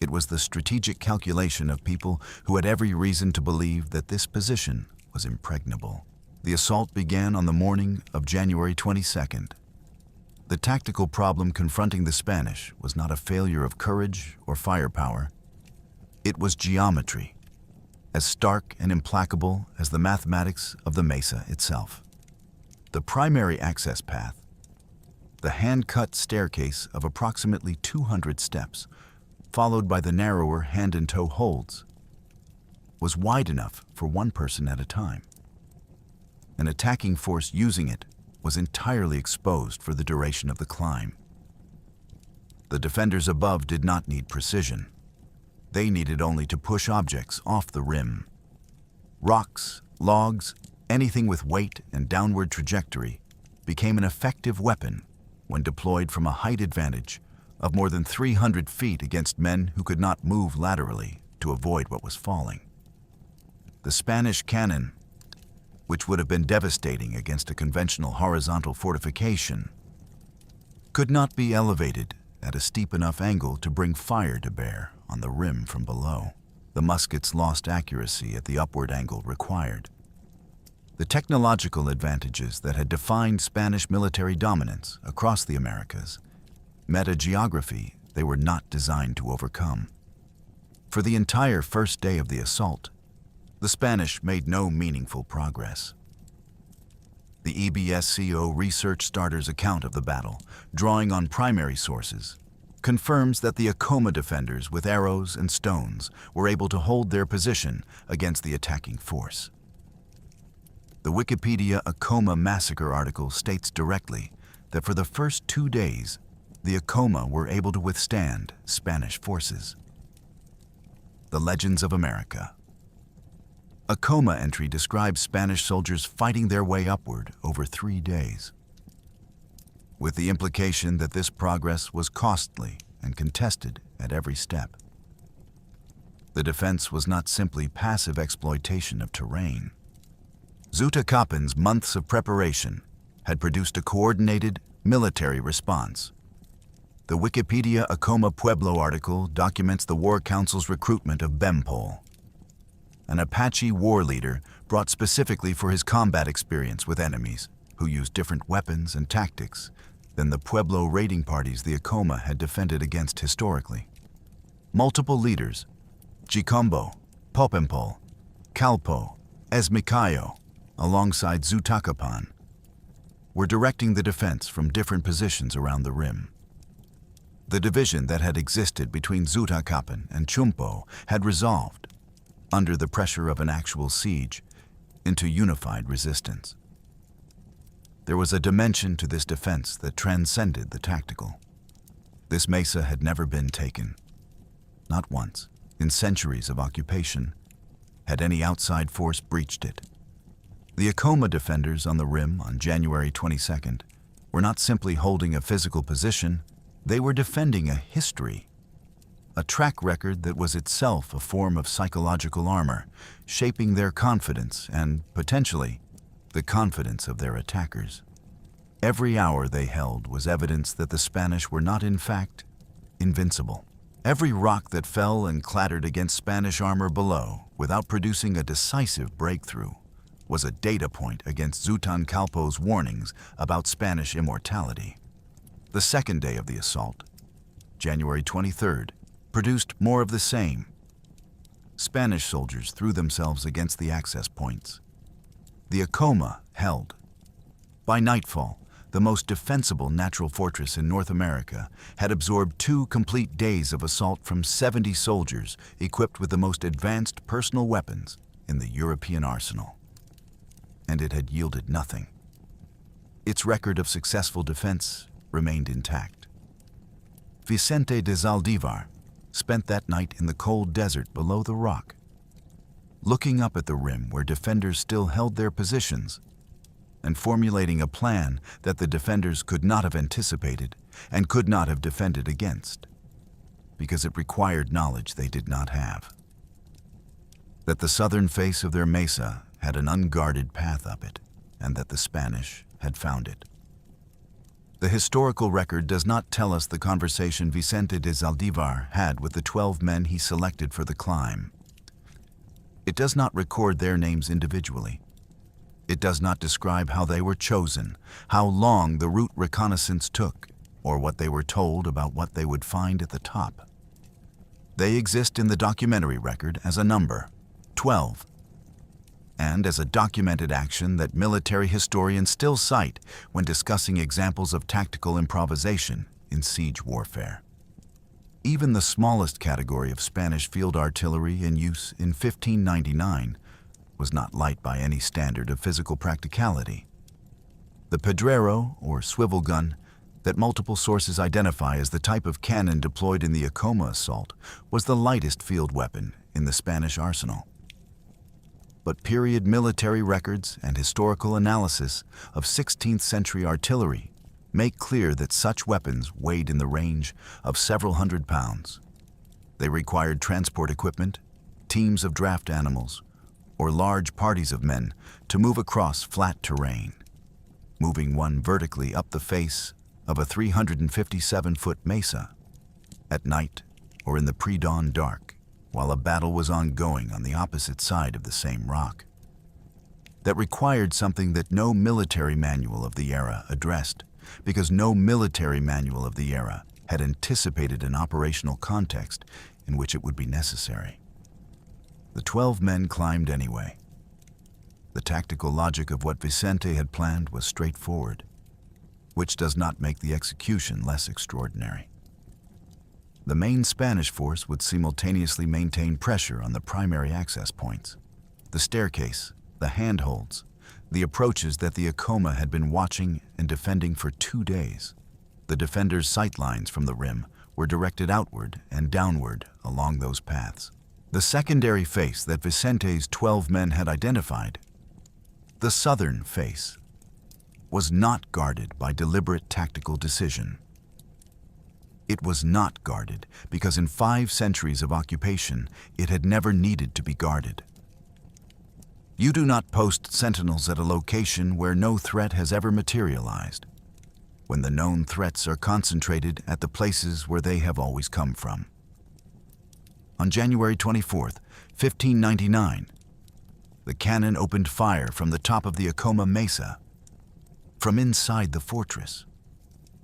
It was the strategic calculation of people who had every reason to believe that this position was impregnable. The assault began on the morning of January 22nd. The tactical problem confronting the Spanish was not a failure of courage or firepower. It was geometry, as stark and implacable as the mathematics of the mesa itself. The primary access path, the hand-cut staircase of approximately 200 steps, followed by the narrower hand-and-toe holds, was wide enough for one person at a time. An attacking force using it was entirely exposed for the duration of the climb. The defenders above did not need precision. They needed only to push objects off the rim. Rocks, logs, anything with weight and downward trajectory became an effective weapon when deployed from a height advantage of more than 300 feet against men who could not move laterally to avoid what was falling. The Spanish cannon, which would have been devastating against a conventional horizontal fortification, could not be elevated at a steep enough angle to bring fire to bear on the rim from below. The muskets lost accuracy at the upward angle required. The technological advantages that had defined Spanish military dominance across the Americas met a geography they were not designed to overcome. For the entire first day of the assault, the Spanish made no meaningful progress. The EBSCO Research Starter's account of the battle, drawing on primary sources, confirms that the Acoma defenders with arrows and stones were able to hold their position against the attacking force. The Wikipedia Acoma Massacre article states directly that for the first 2 days, the Acoma were able to withstand Spanish forces. The Legends of America. Acoma entry describes Spanish soldiers fighting their way upward over 3 days, with the implication that this progress was costly and contested at every step. The defense was not simply passive exploitation of terrain. Zutacapan's months of preparation had produced a coordinated military response. The Wikipedia Acoma Pueblo article documents the War Council's recruitment of Bempol, an Apache war leader brought specifically for his combat experience with enemies who used different weapons and tactics than the Pueblo raiding parties the Acoma had defended against historically. Multiple leaders, Chicombo, Popempol, Calpo, Esmicayo, alongside Zutacapan, were directing the defense from different positions around the rim. The division that had existed between Zutacapan and Chumpo had resolved, under the pressure of an actual siege, into unified resistance. There was a dimension to this defense that transcended the tactical. This mesa had never been taken. Not once, in centuries of occupation, had any outside force breached it. The Acoma defenders on the rim on January 22nd were not simply holding a physical position, they were defending a history, a track record that was itself a form of psychological armor, shaping their confidence and, potentially, the confidence of their attackers. Every hour they held was evidence that the Spanish were not, in fact, invincible. Every rock that fell and clattered against Spanish armor below, without producing a decisive breakthrough, was a data point against Zutan Calpo's warnings about Spanish immortality. The second day of the assault, January 23rd, produced more of the same. Spanish soldiers threw themselves against the access points. The Acoma held. By nightfall, the most defensible natural fortress in North America, had absorbed 2 complete days of assault from 70 soldiers equipped with the most advanced personal weapons in the European arsenal. And it had yielded nothing. Its record of successful defense remained intact. Vicente de Zaldivar spent that night in the cold desert below the rock, looking up at the rim where defenders still held their positions, and formulating a plan that the defenders could not have anticipated and could not have defended against, because it required knowledge they did not have. That the southern face of their mesa had an unguarded path up it, and that the Spanish had found it. The historical record does not tell us the conversation Vicente de Zaldivar had with the 12 men he selected for the climb. It does not record their names individually. It does not describe how they were chosen, how long the route reconnaissance took, or what they were told about what they would find at the top. They exist in the documentary record as a number, 12, and as a documented action that military historians still cite when discussing examples of tactical improvisation in siege warfare. Even the smallest category of Spanish field artillery in use in 1599 was not light by any standard of physical practicality. The pedrero, or swivel gun, that multiple sources identify as the type of cannon deployed in the Acoma assault, was the lightest field weapon in the Spanish arsenal. But period military records and historical analysis of 16th century artillery make clear that such weapons weighed in the range of several hundred pounds. They required transport equipment, teams of draft animals, or large parties of men to move across flat terrain, moving one vertically up the face of a 357-foot mesa at night or in the pre-dawn dark, while a battle was ongoing on the opposite side of the same rock. That required something that no military manual of the era addressed, because no military manual of the era had anticipated an operational context in which it would be necessary. The 12 men climbed anyway. The tactical logic of what Vicente had planned was straightforward, which does not make the execution less extraordinary. The main Spanish force would simultaneously maintain pressure on the primary access points, the staircase, the handholds, the approaches that the Akoma had been watching and defending for 2 days. The defenders' sightlines from the rim were directed outward and downward along those paths. The secondary face that Vicente's 12 men had identified, the southern face, was not guarded by deliberate tactical decision. It was not guarded because in 5 centuries of occupation, it had never needed to be guarded. You do not post sentinels at a location where no threat has ever materialized, when the known threats are concentrated at the places where they have always come from. On January 24th, 1599, the cannon opened fire from the top of the Acoma Mesa, from inside the fortress,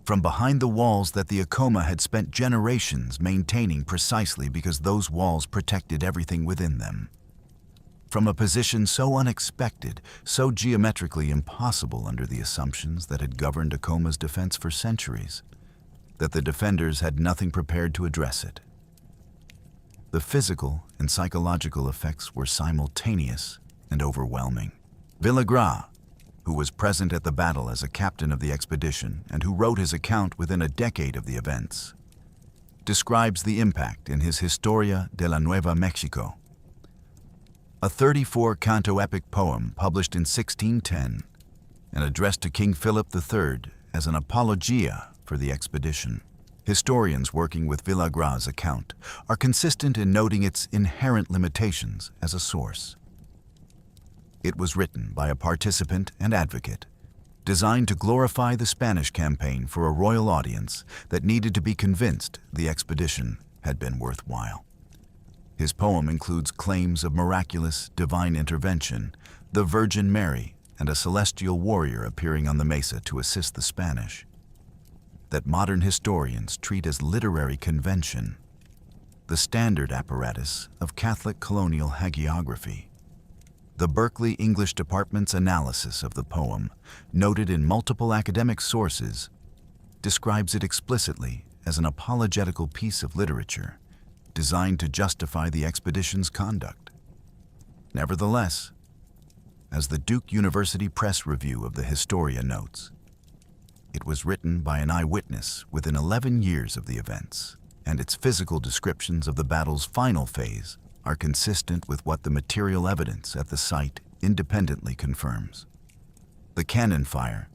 from behind the walls that the Akoma had spent generations maintaining precisely because those walls protected everything within them. From a position so unexpected, so geometrically impossible under the assumptions that had governed Acoma's defense for centuries, that the defenders had nothing prepared to address it. The physical and psychological effects were simultaneous and overwhelming. Villagra, who was present at the battle as a captain of the expedition and who wrote his account within a decade of the events, describes the impact in his Historia de la Nueva Mexico, a 34-canto epic poem published in 1610 and addressed to King Philip III as an apologia for the expedition. Historians working with Villagra's account are consistent in noting its inherent limitations as a source. It was written by a participant and advocate, designed to glorify the Spanish campaign for a royal audience that needed to be convinced the expedition had been worthwhile. His poem includes claims of miraculous divine intervention, the Virgin Mary, and a celestial warrior appearing on the mesa to assist the Spanish, that modern historians treat as literary convention, the standard apparatus of Catholic colonial hagiography. The Berkeley English Department's analysis of the poem, noted in multiple academic sources, describes it explicitly as an apologetical piece of literature designed to justify the expedition's conduct. Nevertheless, as the Duke University Press Review of the Historia notes, it was written by an eyewitness within 11 years of the events, and its physical descriptions of the battle's final phase are consistent with what the material evidence at the site independently confirms. The cannon fire,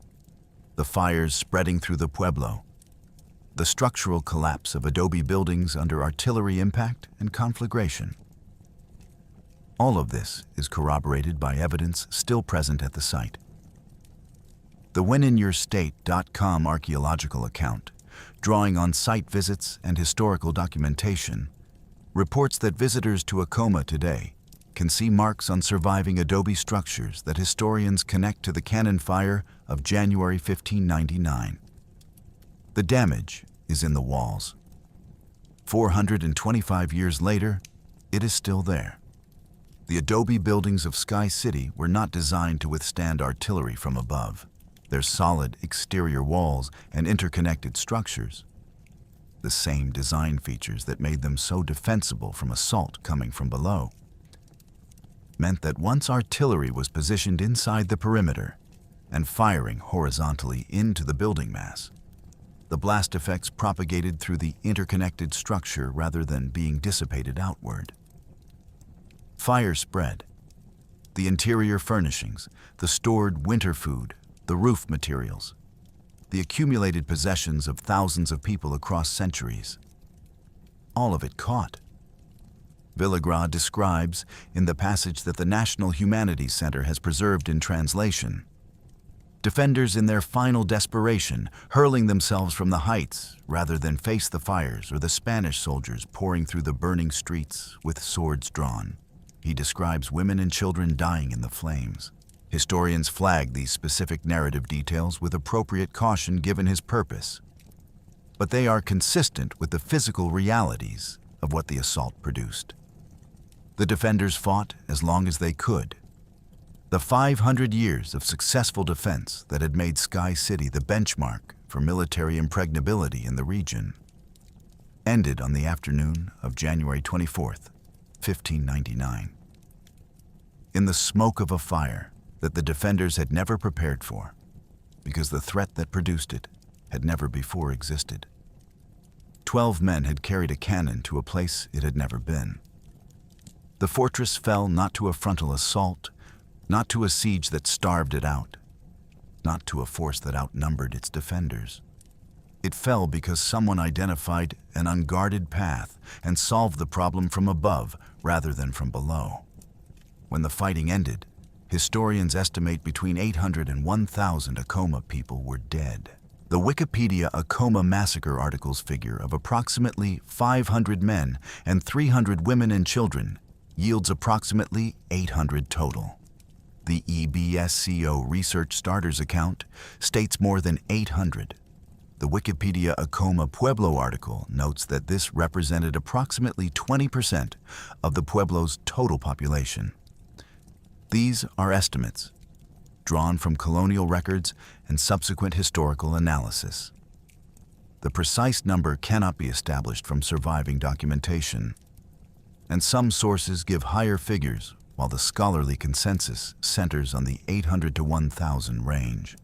the fires spreading through the pueblo, the structural collapse of adobe buildings under artillery impact and conflagration. All of this is corroborated by evidence still present at the site. The wheninYourState.com archaeological account, drawing on site visits and historical documentation, reports that visitors to Acoma today can see marks on surviving adobe structures that historians connect to the cannon fire of January 1599. The damage is in the walls. 425 years later, it is still there. The adobe buildings of Sky City were not designed to withstand artillery from above. Their solid exterior walls and interconnected structures, the same design features that made them so defensible from assault coming from below, meant that once artillery was positioned inside the perimeter and firing horizontally into the building mass, the blast effects propagated through the interconnected structure rather than being dissipated outward. Fire spread. The interior furnishings, the stored winter food, the roof materials, the accumulated possessions of thousands of people across centuries. All of it caught. Villagras describes, in the passage that the National Humanities Center has preserved in translation, defenders in their final desperation, hurling themselves from the heights rather than face the fires or the Spanish soldiers pouring through the burning streets with swords drawn. He describes women and children dying in the flames. Historians flag these specific narrative details with appropriate caution given his purpose, but they are consistent with the physical realities of what the assault produced. The defenders fought as long as they could. The 500 years of successful defense that had made Sky City the benchmark for military impregnability in the region ended on the afternoon of January 24th, 1599. In the smoke of a fire that the defenders had never prepared for, because the threat that produced it had never before existed. 12 men had carried a cannon to a place it had never been. The fortress fell not to a frontal assault, not to a siege that starved it out, not to a force that outnumbered its defenders. It fell because someone identified an unguarded path and solved the problem from above rather than from below. When the fighting ended, historians estimate between 800 and 1,000 Acoma people were dead. The Wikipedia Acoma Massacre article's figure of approximately 500 men and 300 women and children yields approximately 800 total. The EBSCO Research Starters account states more than 800. The Wikipedia Acoma Pueblo article notes that this represented approximately 20% of the Pueblo's total population. These are estimates, drawn from colonial records and subsequent historical analysis. The precise number cannot be established from surviving documentation, and some sources give higher figures while the scholarly consensus centers on the 800 to 1,000 range.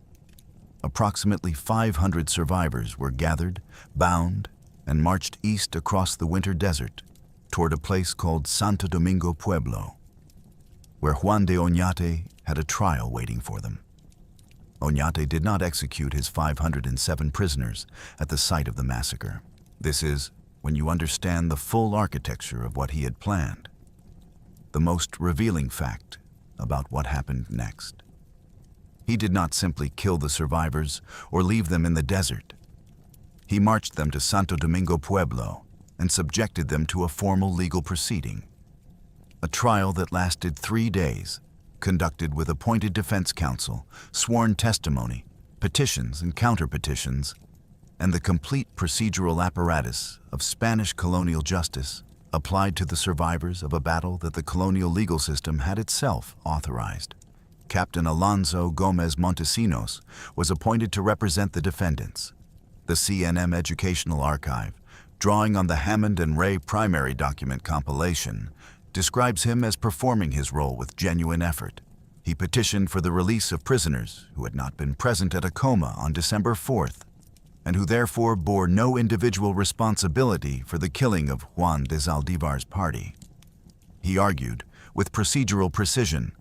Approximately 500 survivors were gathered, bound, and marched east across the winter desert toward a place called Santo Domingo Pueblo, where Juan de Oñate had a trial waiting for them. Oñate did not execute his 507 prisoners at the site of the massacre. This is, when you understand the full architecture of what he had planned, the most revealing fact about what happened next. He did not simply kill the survivors or leave them in the desert. He marched them to Santo Domingo Pueblo and subjected them to a formal legal proceeding. A trial that lasted 3 days, conducted with appointed defense counsel, sworn testimony, petitions and counter-petitions, and the complete procedural apparatus of Spanish colonial justice applied to the survivors of a battle that the colonial legal system had itself authorized. Captain Alonso Gomez Montesinos was appointed to represent the defendants. The CNM Educational Archive, drawing on the Hammond and Ray primary document compilation, describes him as performing his role with genuine effort. He petitioned for the release of prisoners who had not been present at Acoma on December 4th, and who therefore bore no individual responsibility for the killing of Juan de Zaldivar's party. He argued, with procedural precision,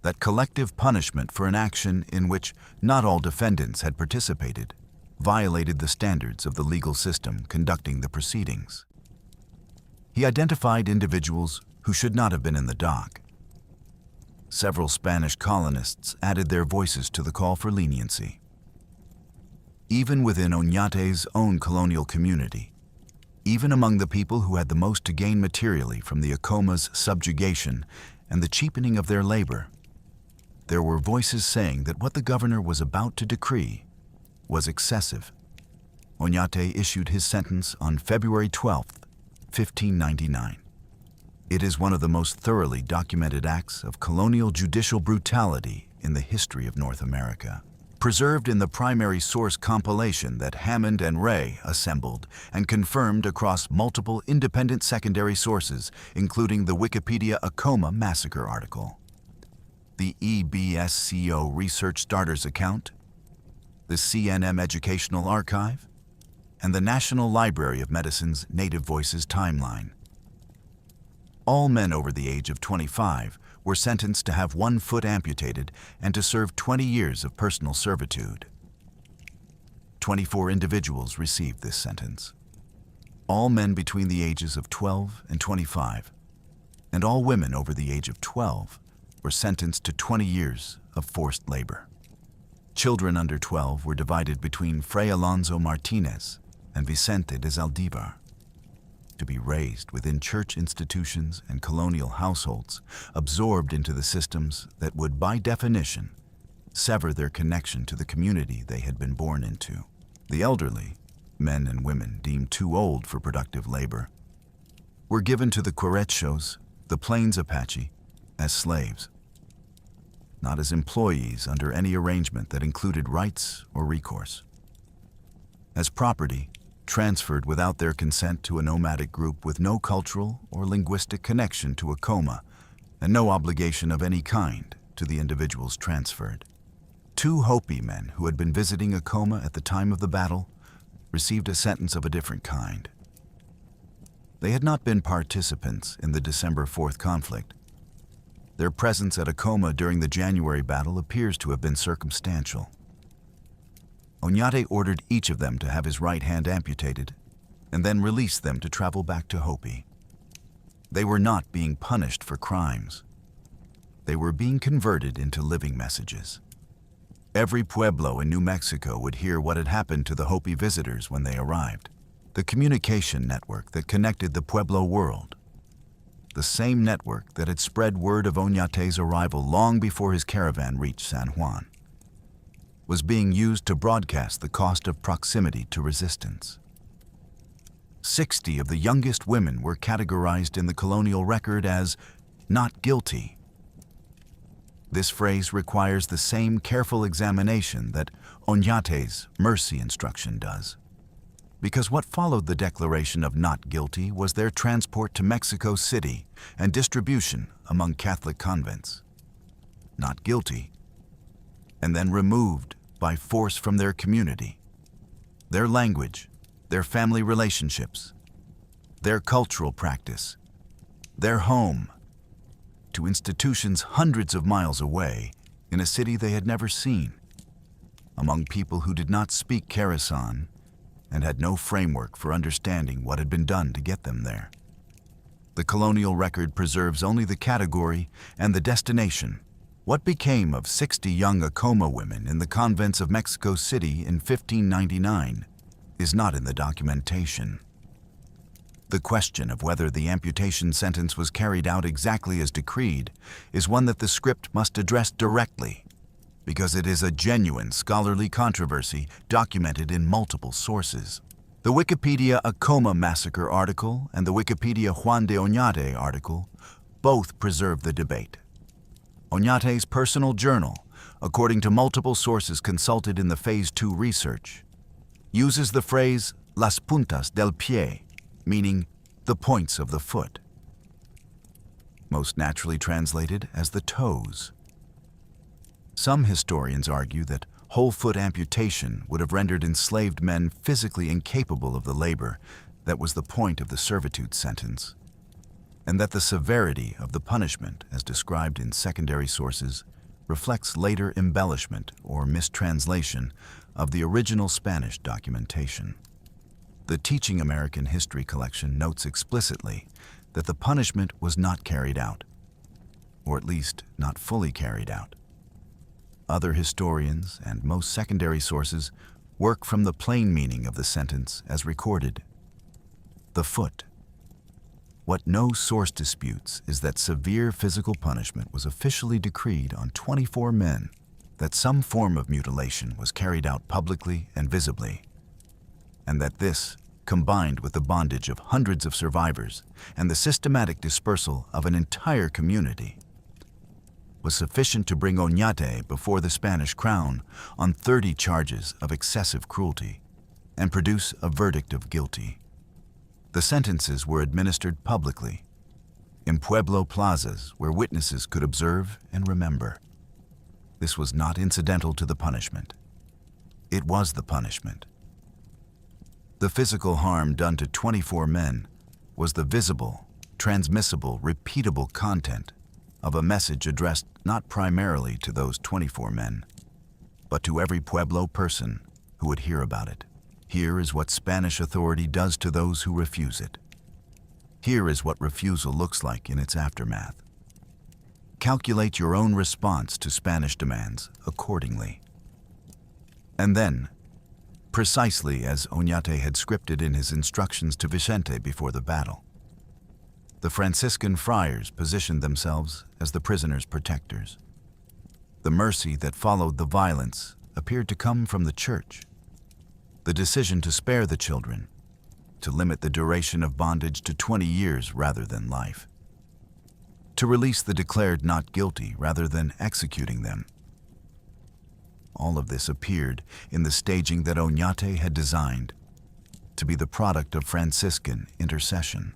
that collective punishment for an action in which not all defendants had participated violated the standards of the legal system conducting the proceedings. He identified individuals who should not have been in the dock. Several Spanish colonists added their voices to the call for leniency. Even within Oñate's own colonial community, even among the people who had the most to gain materially from the Acoma's subjugation and the cheapening of their labor, there were voices saying that what the governor was about to decree was excessive. Oñate issued his sentence on February 12, 1599. It is one of the most thoroughly documented acts of colonial judicial brutality in the history of North America. Preserved in the primary source compilation that Hammond and Ray assembled and confirmed across multiple independent secondary sources, including the Wikipedia Acoma Massacre article, the EBSCO Research Starters account, the CNM Educational Archive, and the National Library of Medicine's Native Voices timeline. All men over the age of 25 were sentenced to have one foot amputated and to serve 20 years of personal servitude. 24 individuals received this sentence. All men between the ages of 12 and 25, and all women over the age of 12 were sentenced to 20 years of forced labor. Children under 12 were divided between Fray Alonso Martinez and Vicente de Zaldivar, to be raised within church institutions and colonial households, absorbed into the systems that would, by definition, sever their connection to the community they had been born into. The elderly, men and women deemed too old for productive labor, were given to the Querechos, the Plains Apache, as slaves, not as employees under any arrangement that included rights or recourse. As property, transferred without their consent to a nomadic group with no cultural or linguistic connection to Acoma and no obligation of any kind to the individuals transferred. 2 Hopi men who had been visiting Acoma at the time of the battle received a sentence of a different kind. They had not been participants in the December 4th conflict. Their presence at Acoma during the January battle appears to have been circumstantial. Oñate ordered each of them to have his right hand amputated and then released them to travel back to Hopi. They were not being punished for crimes. They were being converted into living messages. Every pueblo in New Mexico would hear what had happened to the Hopi visitors when they arrived. The communication network that connected the Pueblo world, the same network that had spread word of Oñate's arrival long before his caravan reached San Juan, was being used to broadcast the cost of proximity to resistance. 60 of the youngest women were categorized in the colonial record as not guilty. This phrase requires the same careful examination that Oñate's mercy instruction does, because what followed the declaration of not guilty was their transport to Mexico City and distribution among Catholic convents. Not guilty, and then removed by force from their community, their language, their family relationships, their cultural practice, their home, to institutions hundreds of miles away in a city they had never seen, among people who did not speak Karasan and had no framework for understanding what had been done to get them there. The colonial record preserves only the category and the destination. What became of 60 young Acoma women in the convents of Mexico City in 1599 is not in the documentation. The question of whether the amputation sentence was carried out exactly as decreed is one that the script must address directly, because it is a genuine scholarly controversy documented in multiple sources. The Wikipedia Acoma Massacre article and the Wikipedia Juan de Oñate article both preserve the debate. Oñate's personal journal, according to multiple sources consulted in the Phase 2 research, uses the phrase las puntas del pie, meaning the points of the foot, most naturally translated as the toes. Some historians argue that whole foot amputation would have rendered enslaved men physically incapable of the labor that was the point of the servitude sentence, and that the severity of the punishment, as described in secondary sources, reflects later embellishment or mistranslation of the original Spanish documentation. The Teaching American History collection notes explicitly that the punishment was not carried out, or at least not fully carried out. Other historians and most secondary sources work from the plain meaning of the sentence as recorded. The foot. What no source disputes is that severe physical punishment was officially decreed on 24 men, that some form of mutilation was carried out publicly and visibly, and that this, combined with the bondage of hundreds of survivors and the systematic dispersal of an entire community, was sufficient to bring Oñate before the Spanish crown on 30 charges of excessive cruelty and produce a verdict of guilty. The sentences were administered publicly, in pueblo plazas where witnesses could observe and remember. This was not incidental to the punishment. It was the punishment. The physical harm done to 24 men was the visible, transmissible, repeatable content of a message addressed not primarily to those 24 men, but to every pueblo person who would hear about it. Here is what Spanish authority does to those who refuse it. Here is what refusal looks like in its aftermath. Calculate your own response to Spanish demands accordingly. And then, precisely as Oñate had scripted in his instructions to Vicente before the battle, the Franciscan friars positioned themselves as the prisoners' protectors. The mercy that followed the violence appeared to come from the church. The decision to spare the children, to limit the duration of bondage to 20 years rather than life, to release the declared not guilty rather than executing them. All of this appeared in the staging that Oñate had designed to be the product of Franciscan intercession.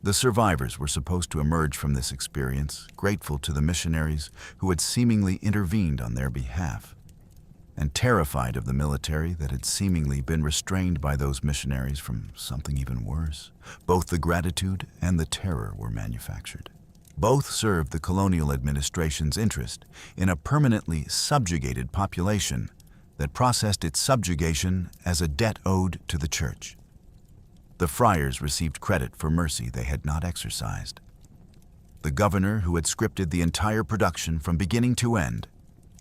The survivors were supposed to emerge from this experience grateful to the missionaries who had seemingly intervened on their behalf, and terrified of the military that had seemingly been restrained by those missionaries from something even worse. Both the gratitude and the terror were manufactured. Both served the colonial administration's interest in a permanently subjugated population that processed its subjugation as a debt owed to the church. The friars received credit for mercy they had not exercised. The governor, who had scripted the entire production from beginning to end,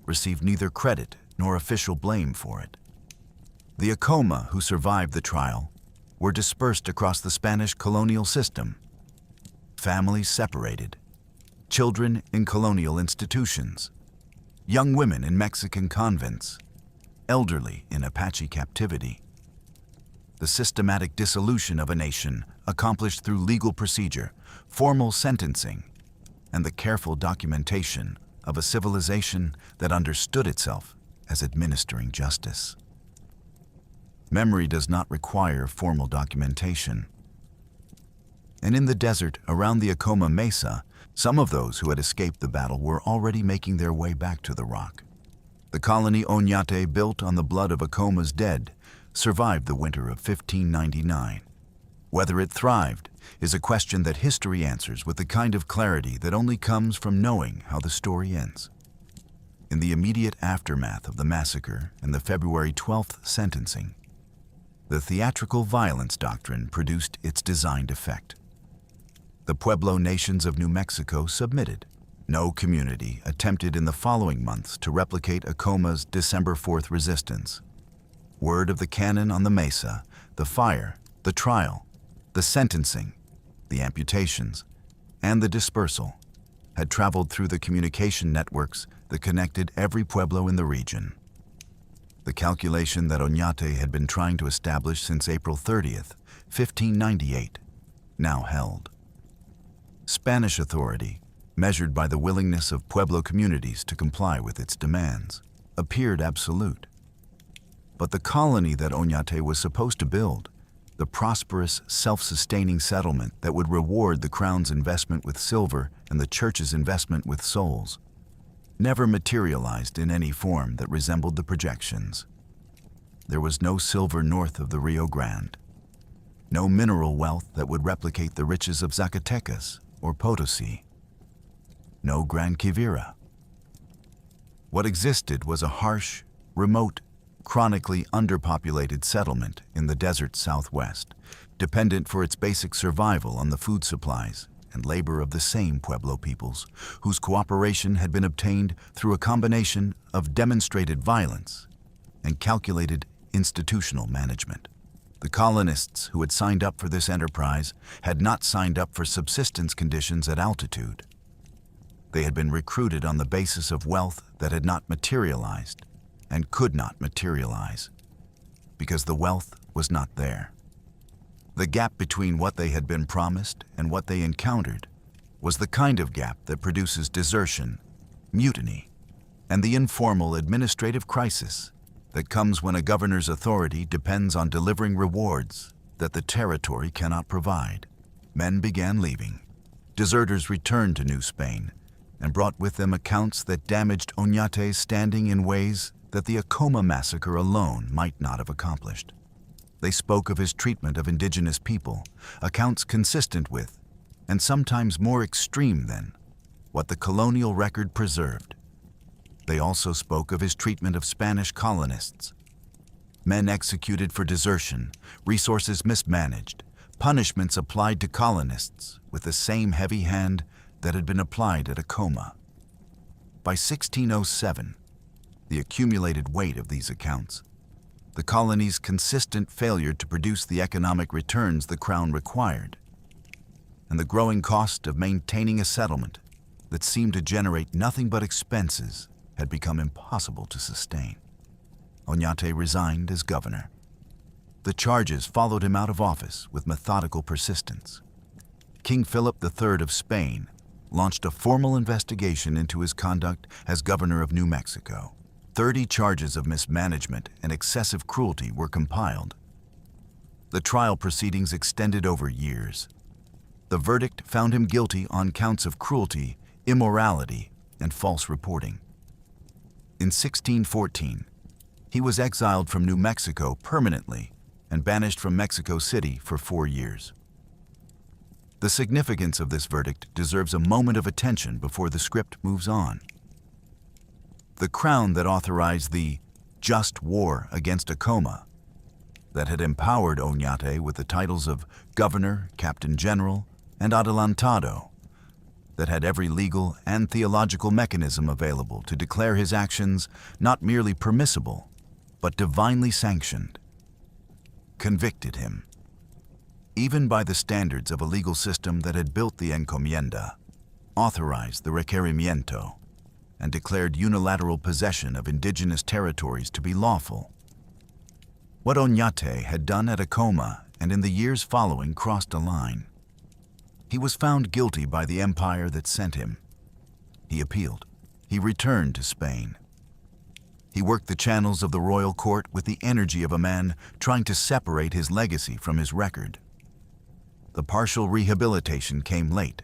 received neither credit nor official blame for it. The Akoma who survived the trial were dispersed across the Spanish colonial system, families separated, children in colonial institutions, young women in Mexican convents, elderly in Apache captivity. The systematic dissolution of a nation accomplished through legal procedure, formal sentencing, and the careful documentation of a civilization that understood itself as administering justice. Memory does not require formal documentation. And in the desert around the Acoma Mesa, some of those who had escaped the battle were already making their way back to the rock. The colony Oñate, built on the blood of Acoma's dead, survived the winter of 1599. Whether it thrived is a question that history answers with the kind of clarity that only comes from knowing how the story ends. In the immediate aftermath of the massacre and the February 12th sentencing, the theatrical violence doctrine produced its designed effect. The Pueblo nations of New Mexico submitted. No community attempted in the following months to replicate Acoma's December 4th resistance. Word of the cannon on the mesa, the fire, the trial, the sentencing, the amputations, and the dispersal had traveled through the communication networks that connected every pueblo in the region. the calculation that Oñate had been trying to establish since April 30th, 1598, now held. Spanish authority, measured by the willingness of Pueblo communities to comply with its demands, appeared absolute. But the colony that Oñate was supposed to build, the prosperous, self-sustaining settlement that would reward the crown's investment with silver and the church's investment with souls, never materialized in any form that resembled the projections. There was no silver north of the Rio Grande, no mineral wealth that would replicate the riches of Zacatecas or Potosi, no Gran Quivira. What existed was a harsh, remote, chronically underpopulated settlement in the desert southwest, dependent for its basic survival on the food supplies and labor of the same Pueblo peoples, whose cooperation had been obtained through a combination of demonstrated violence and calculated institutional management. The colonists who had signed up for this enterprise had not signed up for subsistence conditions at altitude. They had been recruited on the basis of wealth that had not materialized and could not materialize, because the wealth was not there. The gap between what they had been promised and what they encountered was the kind of gap that produces desertion, mutiny, and the informal administrative crisis that comes when a governor's authority depends on delivering rewards that the territory cannot provide. Men began leaving. Deserters returned to New Spain and brought with them accounts that damaged Oñate's standing in ways that the Acoma Massacre alone might not have accomplished. They spoke of his treatment of indigenous people, accounts consistent with, and sometimes more extreme than, what the colonial record preserved. They also spoke of his treatment of Spanish colonists. Men executed for desertion, resources mismanaged, punishments applied to colonists with the same heavy hand that had been applied at Akoma. By 1607, the accumulated weight of these accounts, the colony's consistent failure to produce the economic returns the Crown required, and the growing cost of maintaining a settlement that seemed to generate nothing but expenses had become impossible to sustain. Oñate resigned as governor. The charges followed him out of office with methodical persistence. King Philip III of Spain launched a formal investigation into his conduct as governor of New Mexico. 30 charges of mismanagement and excessive cruelty were compiled. The trial proceedings extended over years. The verdict found him guilty on counts of cruelty, immorality, and false reporting. In 1614, he was exiled from New Mexico permanently and banished from Mexico City for 4 years. The significance of this verdict deserves a moment of attention before the script moves on. The Crown that authorized the just war against Akoma, that had empowered Oñate with the titles of Governor, Captain General, and Adelantado, that had every legal and theological mechanism available to declare his actions not merely permissible, but divinely sanctioned, convicted him. Even by the standards of a legal system that had built the encomienda, authorized the requerimiento, and declared unilateral possession of indigenous territories to be lawful. What Oñate had done at Akoma and in the years following crossed a line. He was found guilty by the empire that sent him. He appealed. He returned to Spain. He worked the channels of the royal court with the energy of a man trying to separate his legacy from his record. The partial rehabilitation came late.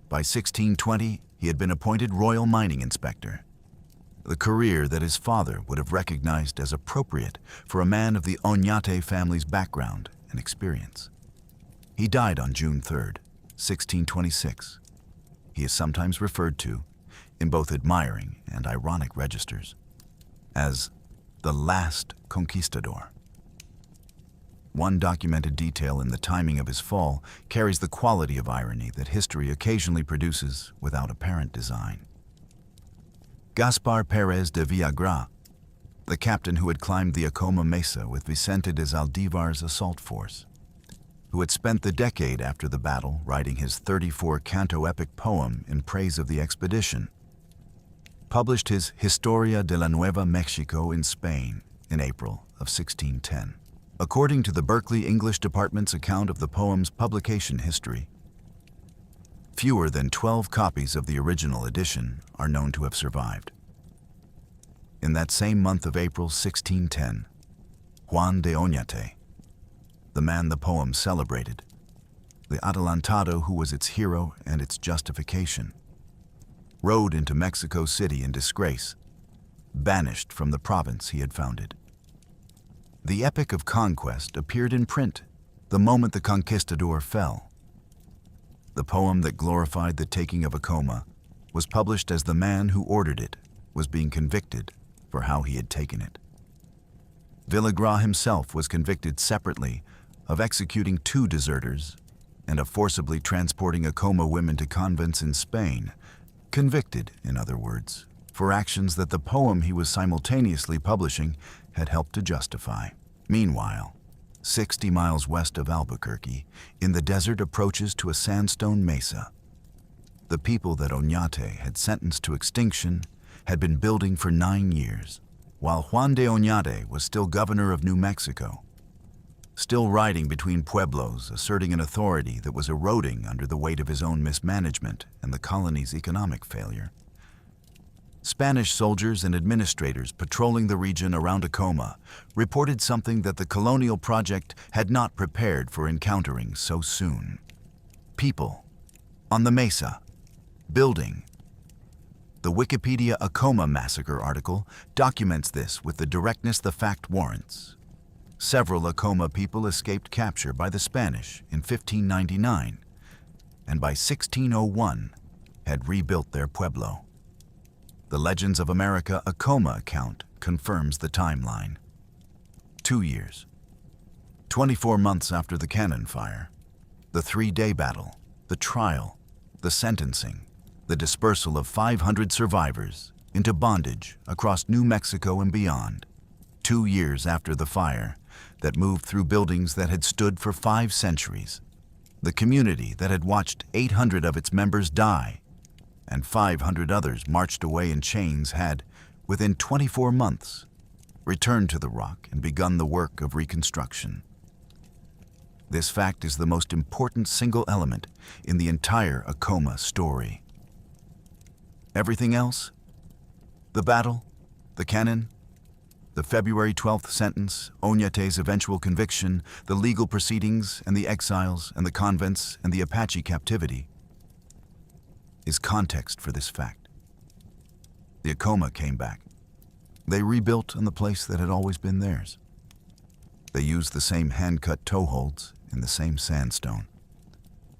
By 1620, he had been appointed royal mining inspector, the career that his father would have recognized as appropriate for a man of the Oñate family's background and experience. He died on June 3, 1626. He is sometimes referred to, in both admiring and ironic registers, as the last conquistador. One documented detail in the timing of his fall carries the quality of irony that history occasionally produces without apparent design. Gaspar Pérez de Villagra, the captain who had climbed the Acoma Mesa with Vicente de Zaldivar's assault force, who had spent the decade after the battle writing his 34-canto epic poem in praise of the expedition, published his Historia de la Nueva Mexico in Spain in April of 1610. According to the Berkeley English Department's account of the poem's publication history, fewer than 12 copies of the original edition are known to have survived. In that same month of April 1610, Juan de Oñate, the man the poem celebrated, the adelantado who was its hero and its justification, rode into Mexico City in disgrace, banished from the province he had founded. The Epic of Conquest appeared in print the moment the conquistador fell. The poem that glorified the taking of Akoma was published as the man who ordered it was being convicted for how he had taken it. Villagras himself was convicted separately of executing 2 deserters and of forcibly transporting Acoma women to convents in Spain, convicted, in other words, for actions that the poem he was simultaneously publishing had helped to justify. Meanwhile, 60 miles west of Albuquerque, in the desert approaches to a sandstone mesa, the people that Oñate had sentenced to extinction had been building for 9 years, while Juan de Oñate was still governor of New Mexico, still riding between pueblos, asserting an authority that was eroding under the weight of his own mismanagement and the colony's economic failure. Spanish soldiers and administrators patrolling the region around Akoma reported something that the colonial project had not prepared for encountering so soon. People on the mesa, building. The Wikipedia Acoma Massacre article documents this with the directness the fact warrants. Several Akoma people escaped capture by the Spanish in 1599, and by 1601 had rebuilt their pueblo. The Legends of America Acoma account confirms the timeline. 2 years, 24 months after the cannon fire, the 3-day battle, the trial, the sentencing, the dispersal of 500 survivors into bondage across New Mexico and beyond. 2 years after the fire that moved through buildings that had stood for 5 centuries, the community that had watched 800 of its members die and 500 others marched away in chains had, within 24 months, returned to the rock and begun the work of reconstruction. This fact is the most important single element in the entire Acoma story. Everything else, the battle, the cannon, the February 12th sentence, Oñate's eventual conviction, the legal proceedings and the exiles and the convents and the Apache captivity, is context for this fact. The Acoma came back. They rebuilt on the place that had always been theirs. They used the same hand-cut toeholds in the same sandstone.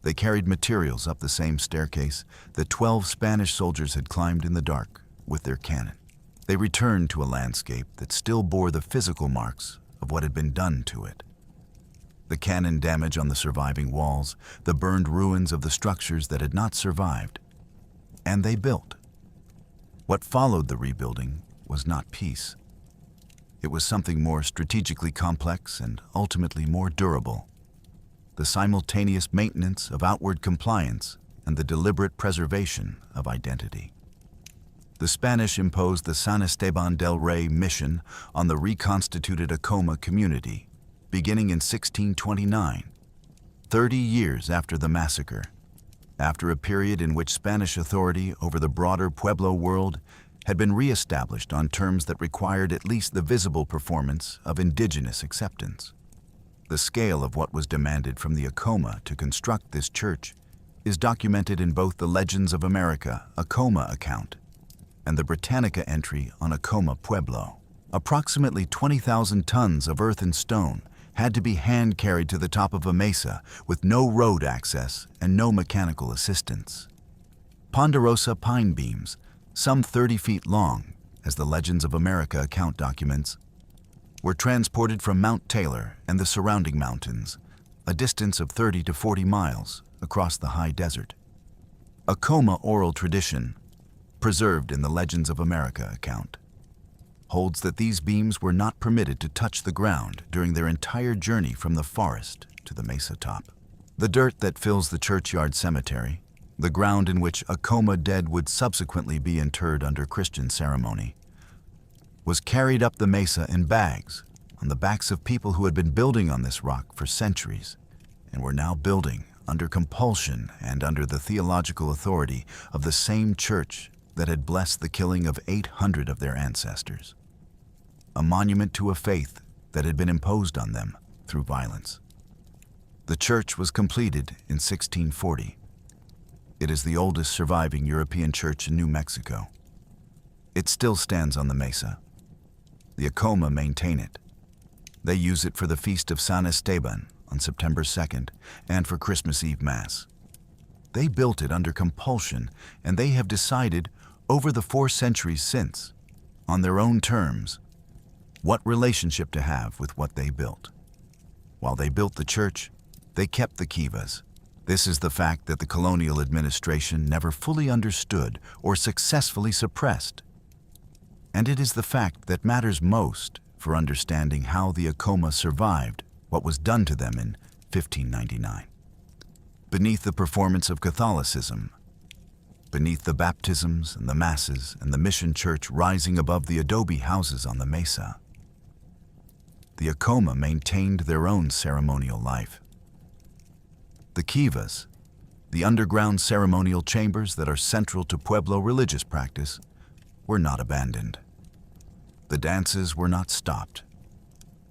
They carried materials up the same staircase that 12 Spanish soldiers had climbed in the dark with their cannon. They returned to a landscape that still bore the physical marks of what had been done to it. The cannon damage on the surviving walls, the burned ruins of the structures that had not survived. And they built. What followed the rebuilding was not peace. It was something more strategically complex and ultimately more durable. The simultaneous maintenance of outward compliance and the deliberate preservation of identity. The Spanish imposed the San Esteban del Rey mission on the reconstituted Acoma community, beginning in 1629, 30 years after the massacre, after a period in which Spanish authority over the broader Pueblo world had been re-established on terms that required at least the visible performance of indigenous acceptance. The scale of what was demanded from the Acoma to construct this church is documented in both the Legends of America Acoma account and the Britannica entry on Acoma Pueblo. Approximately 20,000 tons of earth and stone had to be hand-carried to the top of a mesa with no road access and no mechanical assistance. Ponderosa pine beams, some 30 feet long, as the Legends of America account documents, were transported from Mount Taylor and the surrounding mountains, a distance of 30 to 40 miles across the high desert. Acoma oral tradition, preserved in the Legends of America account, holds that these beams were not permitted to touch the ground during their entire journey from the forest to the mesa top. The dirt that fills the churchyard cemetery, the ground in which Akoma dead would subsequently be interred under Christian ceremony, was carried up the mesa in bags on the backs of people who had been building on this rock for centuries and were now building under compulsion and under the theological authority of the same church that had blessed the killing of 800 of their ancestors, a monument to a faith that had been imposed on them through violence. The church was completed in 1640. It is the oldest surviving European church in New Mexico. It still stands on the mesa. The Acoma maintain it. They use it for the Feast of San Esteban on September 2nd and for Christmas Eve Mass. They built it under compulsion, and they have decided over the 4 centuries since, on their own terms, what relationship to have with what they built. While they built the church, they kept the kivas. This is the fact that the colonial administration never fully understood or successfully suppressed. And it is the fact that matters most for understanding how the Acoma survived what was done to them in 1599. Beneath the performance of Catholicism, beneath the baptisms and the masses and the mission church rising above the adobe houses on the mesa, the Acoma maintained their own ceremonial life. The kivas, the underground ceremonial chambers that are central to Pueblo religious practice, were not abandoned. The dances were not stopped.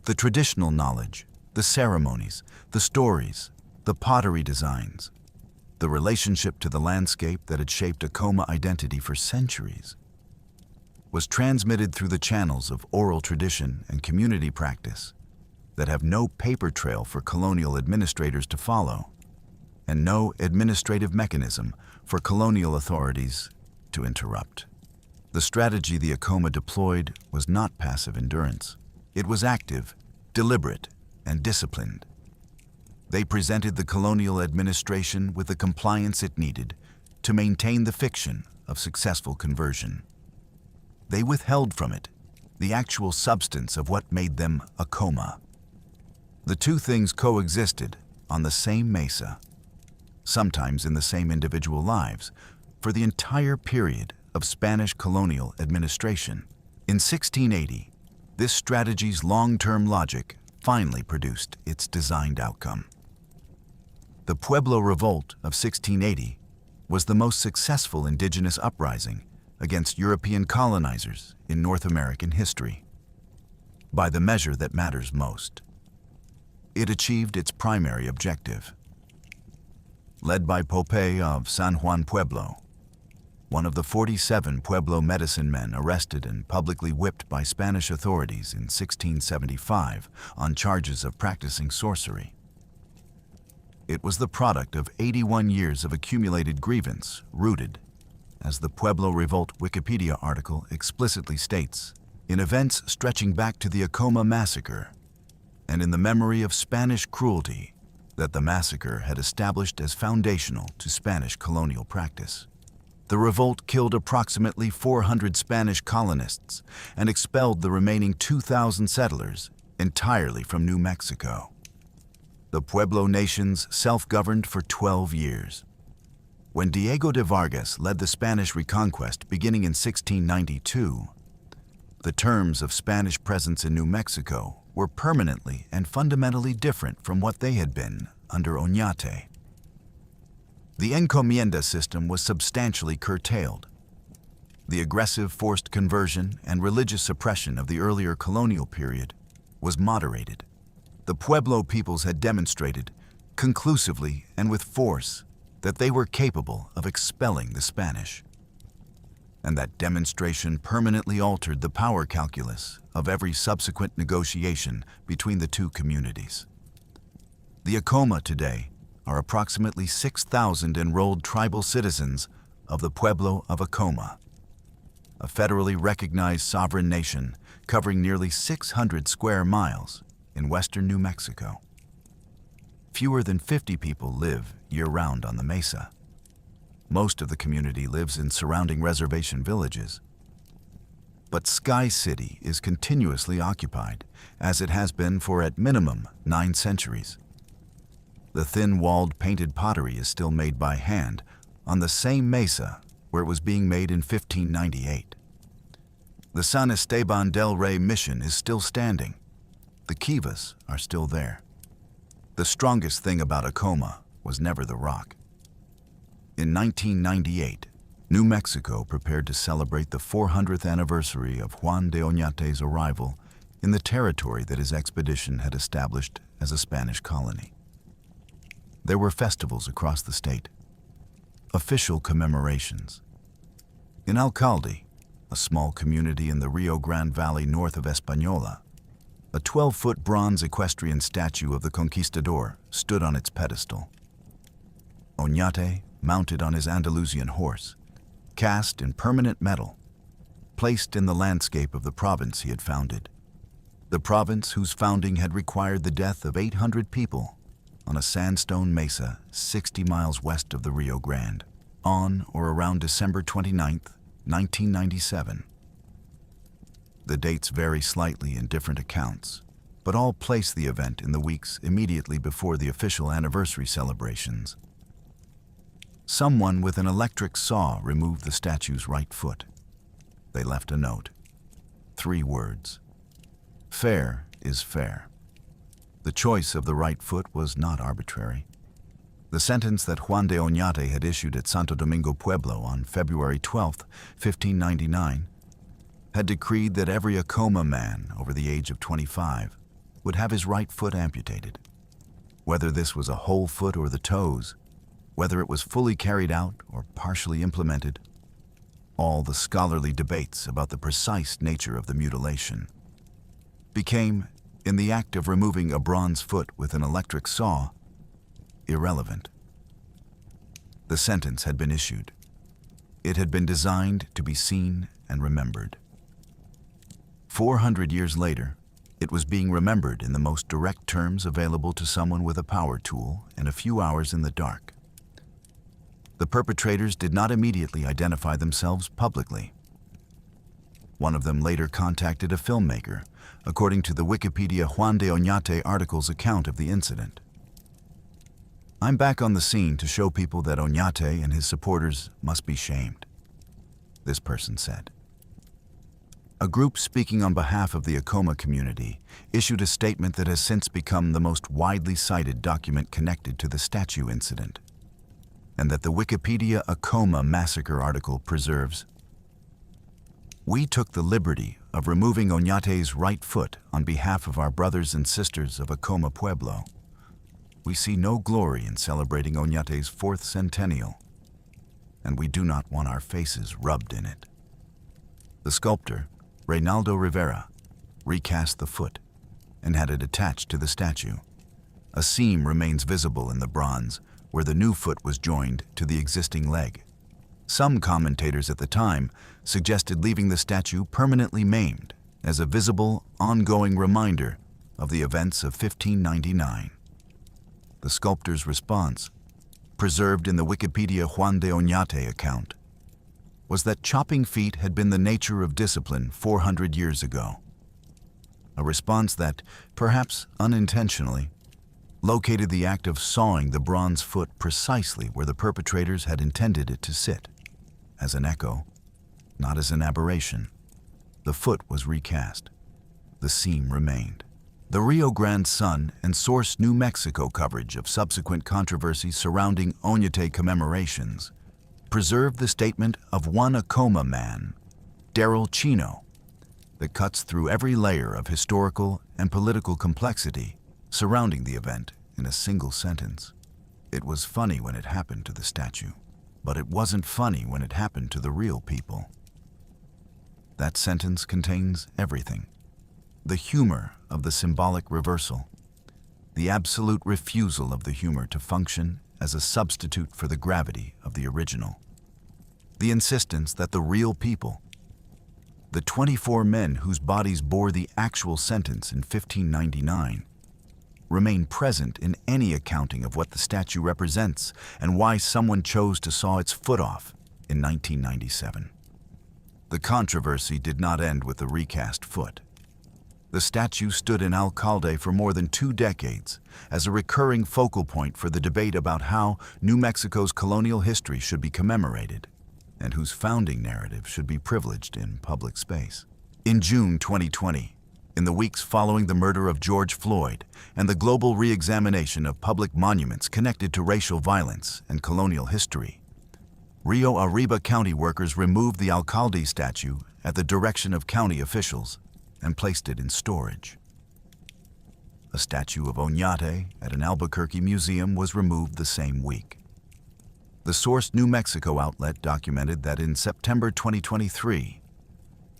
The traditional knowledge, the ceremonies, the stories, the pottery designs, the relationship to the landscape that had shaped Acoma identity for centuries, was transmitted through the channels of oral tradition and community practice that have no paper trail for colonial administrators to follow, and no administrative mechanism for colonial authorities to interrupt. The strategy the Acoma deployed was not passive endurance. It was active, deliberate, and disciplined. They presented the colonial administration with the compliance it needed to maintain the fiction of successful conversion. They withheld from it the actual substance of what made them Acoma. The two things coexisted on the same mesa, sometimes in the same individual lives, for the entire period of Spanish colonial administration. In 1680, this strategy's long-term logic finally produced its designed outcome. The Pueblo Revolt of 1680 was the most successful indigenous uprising against European colonizers in North American history. By the measure that matters most, it achieved its primary objective. Led by Pope of San Juan Pueblo, one of the 47 Pueblo medicine men arrested and publicly whipped by Spanish authorities in 1675 on charges of practicing sorcery. It was the product of 81 years of accumulated grievance rooted, as the Pueblo Revolt Wikipedia article explicitly states, in events stretching back to the Acoma Massacre and in the memory of Spanish cruelty that the massacre had established as foundational to Spanish colonial practice. The revolt killed approximately 400 Spanish colonists and expelled the remaining 2,000 settlers entirely from New Mexico. The Pueblo nations self-governed for 12 years. When Diego de Vargas led the Spanish reconquest beginning in 1692, the terms of Spanish presence in New Mexico were permanently and fundamentally different from what they had been under Oñate. The encomienda system was substantially curtailed. The aggressive forced conversion and religious suppression of the earlier colonial period was moderated. The Pueblo peoples had demonstrated, conclusively and with force, that they were capable of expelling the Spanish. And that demonstration permanently altered the power calculus of every subsequent negotiation between the two communities. The Acoma today are approximately 6,000 enrolled tribal citizens of the Pueblo of Acoma, a federally recognized sovereign nation covering nearly 600 square miles in western New Mexico. Fewer than 50 people live year-round on the mesa. Most of the community lives in surrounding reservation villages. But Sky City is continuously occupied, as it has been for at minimum 9 centuries. The thin-walled painted pottery is still made by hand on the same mesa where it was being made in 1598. The San Esteban del Rey mission is still standing. The kivas are still there. The strongest thing about Acoma was never the rock. In 1998, New Mexico prepared to celebrate the 400th anniversary of Juan de Oñate's arrival in the territory that his expedition had established as a Spanish colony. There were festivals across the state, official commemorations. In Alcalde, a small community in the Rio Grande Valley north of Española, a 12-foot bronze equestrian statue of the conquistador stood on its pedestal. Oñate, mounted on his Andalusian horse, cast in permanent metal, placed in the landscape of the province he had founded. The province whose founding had required the death of 800 people on a sandstone mesa 60 miles west of the Rio Grande, on or around December 29, 1997. The dates vary slightly in different accounts, but all place the event in the weeks immediately before the official anniversary celebrations. Someone with an electric saw removed the statue's right foot. They left a note. 3 words. Fair is fair. The choice of the right foot was not arbitrary. The sentence that Juan de Oñate had issued at Santo Domingo Pueblo on February 12, 1599, had decreed that every Acoma man over the age of 25 would have his right foot amputated. Whether this was a whole foot or the toes, whether it was fully carried out or partially implemented, all the scholarly debates about the precise nature of the mutilation became, in the act of removing a bronze foot with an electric saw, irrelevant. The sentence had been issued. It had been designed to be seen and remembered. 400 years later, it was being remembered in the most direct terms available to someone with a power tool and a few hours in the dark. The perpetrators did not immediately identify themselves publicly. One of them later contacted a filmmaker, according to the Wikipedia Juan de Oñate article's account of the incident. I'm back on the scene to show people that Oñate and his supporters must be shamed, this person said. A group speaking on behalf of the Acoma community issued a statement that has since become the most widely cited document connected to the statue incident, and that the Wikipedia Acoma Massacre article preserves. We took the liberty of removing Oñate's right foot on behalf of our brothers and sisters of Acoma Pueblo. We see no glory in celebrating Oñate's 4th centennial, and we do not want our faces rubbed in it. The sculptor, Reynaldo Rivera, recast the foot and had it attached to the statue. A seam remains visible in the bronze where the new foot was joined to the existing leg. Some commentators at the time suggested leaving the statue permanently maimed as a visible, ongoing reminder of the events of 1599. The sculptor's response, preserved in the Wikipedia Juan de Oñate account, was that chopping feet had been the nature of discipline 400 years ago. A response that, perhaps unintentionally, located the act of sawing the bronze foot precisely where the perpetrators had intended it to sit, as an echo, not as an aberration. The foot was recast. The seam remained. The Rio Grande Sun and Source New Mexico coverage of subsequent controversies surrounding Oñate commemorations preserved the statement of one Acoma man, Daryl Chino, that cuts through every layer of historical and political complexity surrounding the event in a single sentence. It was funny when it happened to the statue, but it wasn't funny when it happened to the real people. That sentence contains everything. The humor of the symbolic reversal, the absolute refusal of the humor to function as a substitute for the gravity of the original, the insistence that the real people, the 24 men whose bodies bore the actual sentence in 1599, remain present in any accounting of what the statue represents and why someone chose to saw its foot off in 1997. The controversy did not end with the recast foot. The statue stood in Alcalde for more than 2 decades as a recurring focal point for the debate about how New Mexico's colonial history should be commemorated and whose founding narrative should be privileged in public space. In June 2020, in the weeks following the murder of George Floyd and the global re-examination of public monuments connected to racial violence and colonial history, Rio Arriba County workers removed the Alcalde statue at the direction of county officials and placed it in storage. A statue of Oñate at an Albuquerque museum was removed the same week. The Source New Mexico outlet documented that in September 2023,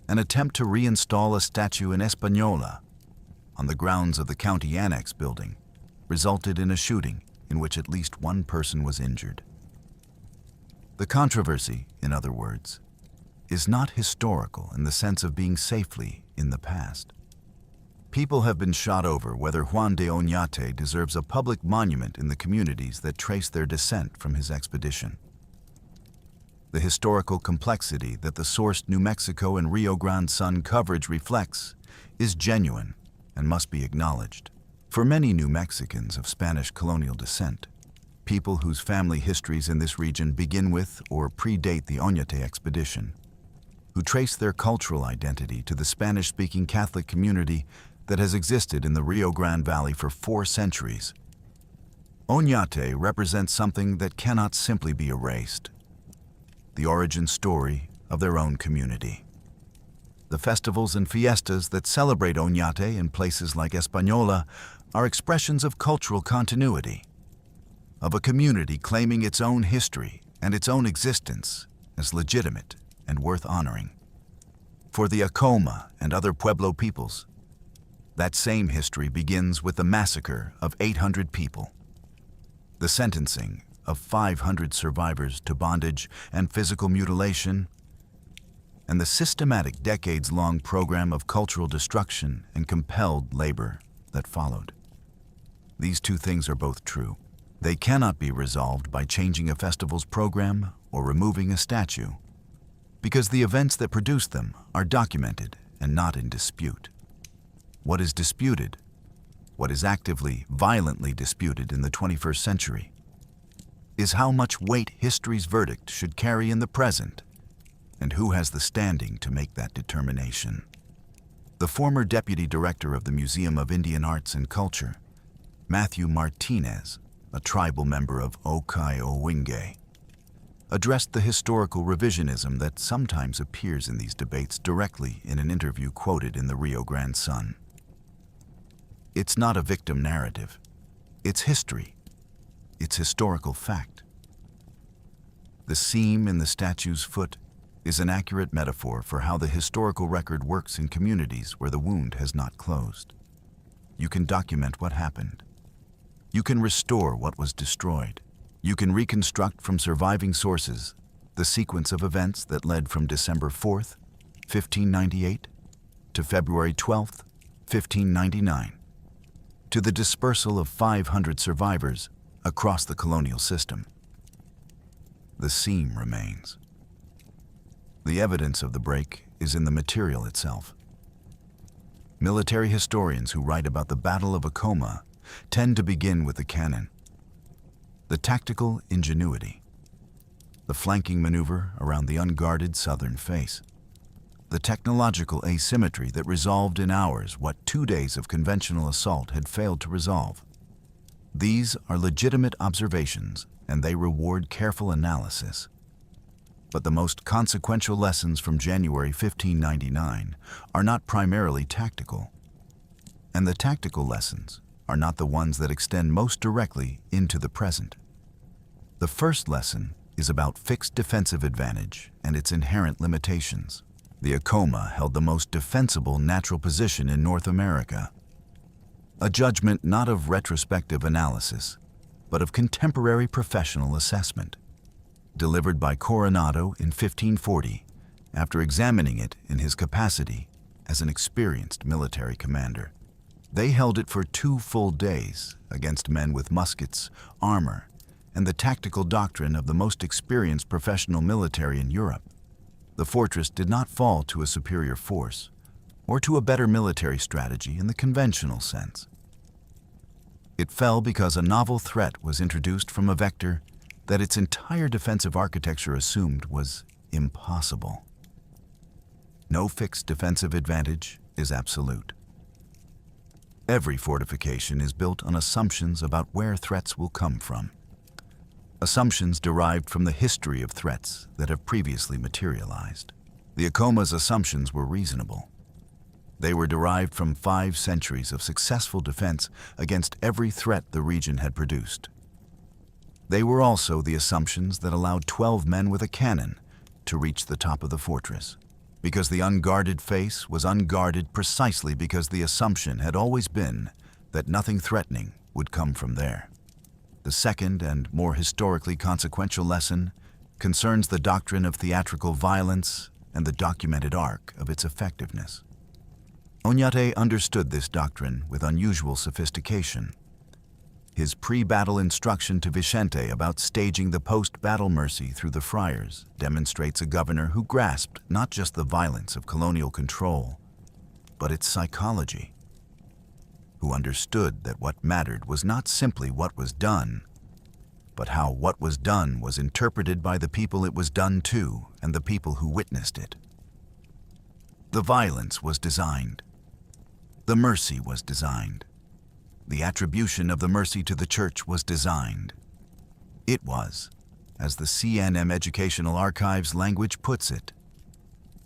an attempt to reinstall a statue in Española on the grounds of the county annex building resulted in a shooting in which at least 1 person was injured. The controversy, in other words, is not historical in the sense of being safely in the past. People have been shot over whether Juan de Oñate deserves a public monument in the communities that trace their descent from his expedition. The historical complexity that the Source New Mexico and Rio Grande Sun coverage reflects is genuine and must be acknowledged. For many New Mexicans of Spanish colonial descent, people whose family histories in this region begin with or predate the Oñate expedition, who trace their cultural identity to the Spanish-speaking Catholic community that has existed in the Rio Grande Valley for 4 centuries. Oñate represents something that cannot simply be erased: the origin story of their own community. The festivals and fiestas that celebrate Oñate in places like Española are expressions of cultural continuity, of a community claiming its own history and its own existence as legitimate and worth honoring. For the Akoma and other Pueblo peoples, that same history begins with the massacre of 800 people, the sentencing of 500 survivors to bondage and physical mutilation, and the systematic decades-long program of cultural destruction and compelled labor that followed. These 2 things are both true. They cannot be resolved by changing a festival's program or removing a statue, because the events that produced them are documented and not in dispute. What is disputed, what is actively, violently disputed in the 21st century, is how much weight history's verdict should carry in the present, and who has the standing to make that determination. The former deputy director of the Museum of Indian Arts and Culture, Matthew Martinez, a tribal member of Okai-Owingeh, addressed the historical revisionism that sometimes appears in these debates directly in an interview quoted in the Rio Grande Sun. It's not a victim narrative. It's history. It's historical fact. The seam in the statue's foot is an accurate metaphor for how the historical record works in communities where the wound has not closed. You can document what happened. You can restore what was destroyed. You can reconstruct from surviving sources the sequence of events that led from December 4th, 1598, to February 12th, 1599, to the dispersal of 500 survivors across the colonial system. The seam remains. The evidence of the break is in the material itself. Military historians who write about the Battle of Akoma tend to begin with the cannon, the tactical ingenuity, the flanking maneuver around the unguarded southern face, the technological asymmetry that resolved in hours what 2 days of conventional assault had failed to resolve. These are legitimate observations, and they reward careful analysis. But the most consequential lessons from January 1599 are not primarily tactical, and the tactical lessons are not the ones that extend most directly into the present. The first lesson is about fixed defensive advantage and its inherent limitations. The Akoma held the most defensible natural position in North America, a judgment not of retrospective analysis, but of contemporary professional assessment, delivered by Coronado in 1540 after examining it in his capacity as an experienced military commander. They held it for 2 full days against men with muskets, armor, and the tactical doctrine of the most experienced professional military in Europe. The fortress did not fall to a superior force, or to a better military strategy in the conventional sense. It fell because a novel threat was introduced from a vector that its entire defensive architecture assumed was impossible. No fixed defensive advantage is absolute. Every fortification is built on assumptions about where threats will come from. Assumptions derived from the history of threats that have previously materialized. The Akoma's assumptions were reasonable. They were derived from 5 centuries of successful defense against every threat the region had produced. They were also the assumptions that allowed 12 men with a cannon to reach the top of the fortress, because the unguarded face was unguarded precisely because the assumption had always been that nothing threatening would come from there. The second and more historically consequential lesson concerns the doctrine of theatrical violence and the documented arc of its effectiveness. Oñate understood this doctrine with unusual sophistication. His pre-battle instruction to Vicente about staging the post-battle mercy through the friars demonstrates a governor who grasped not just the violence of colonial control, but its psychology, who understood that what mattered was not simply what was done, but how what was done was interpreted by the people it was done to and the people who witnessed it. The violence was designed. The mercy was designed. The attribution of the mercy to the church was designed. It was, as the CNM Educational Archives language puts it,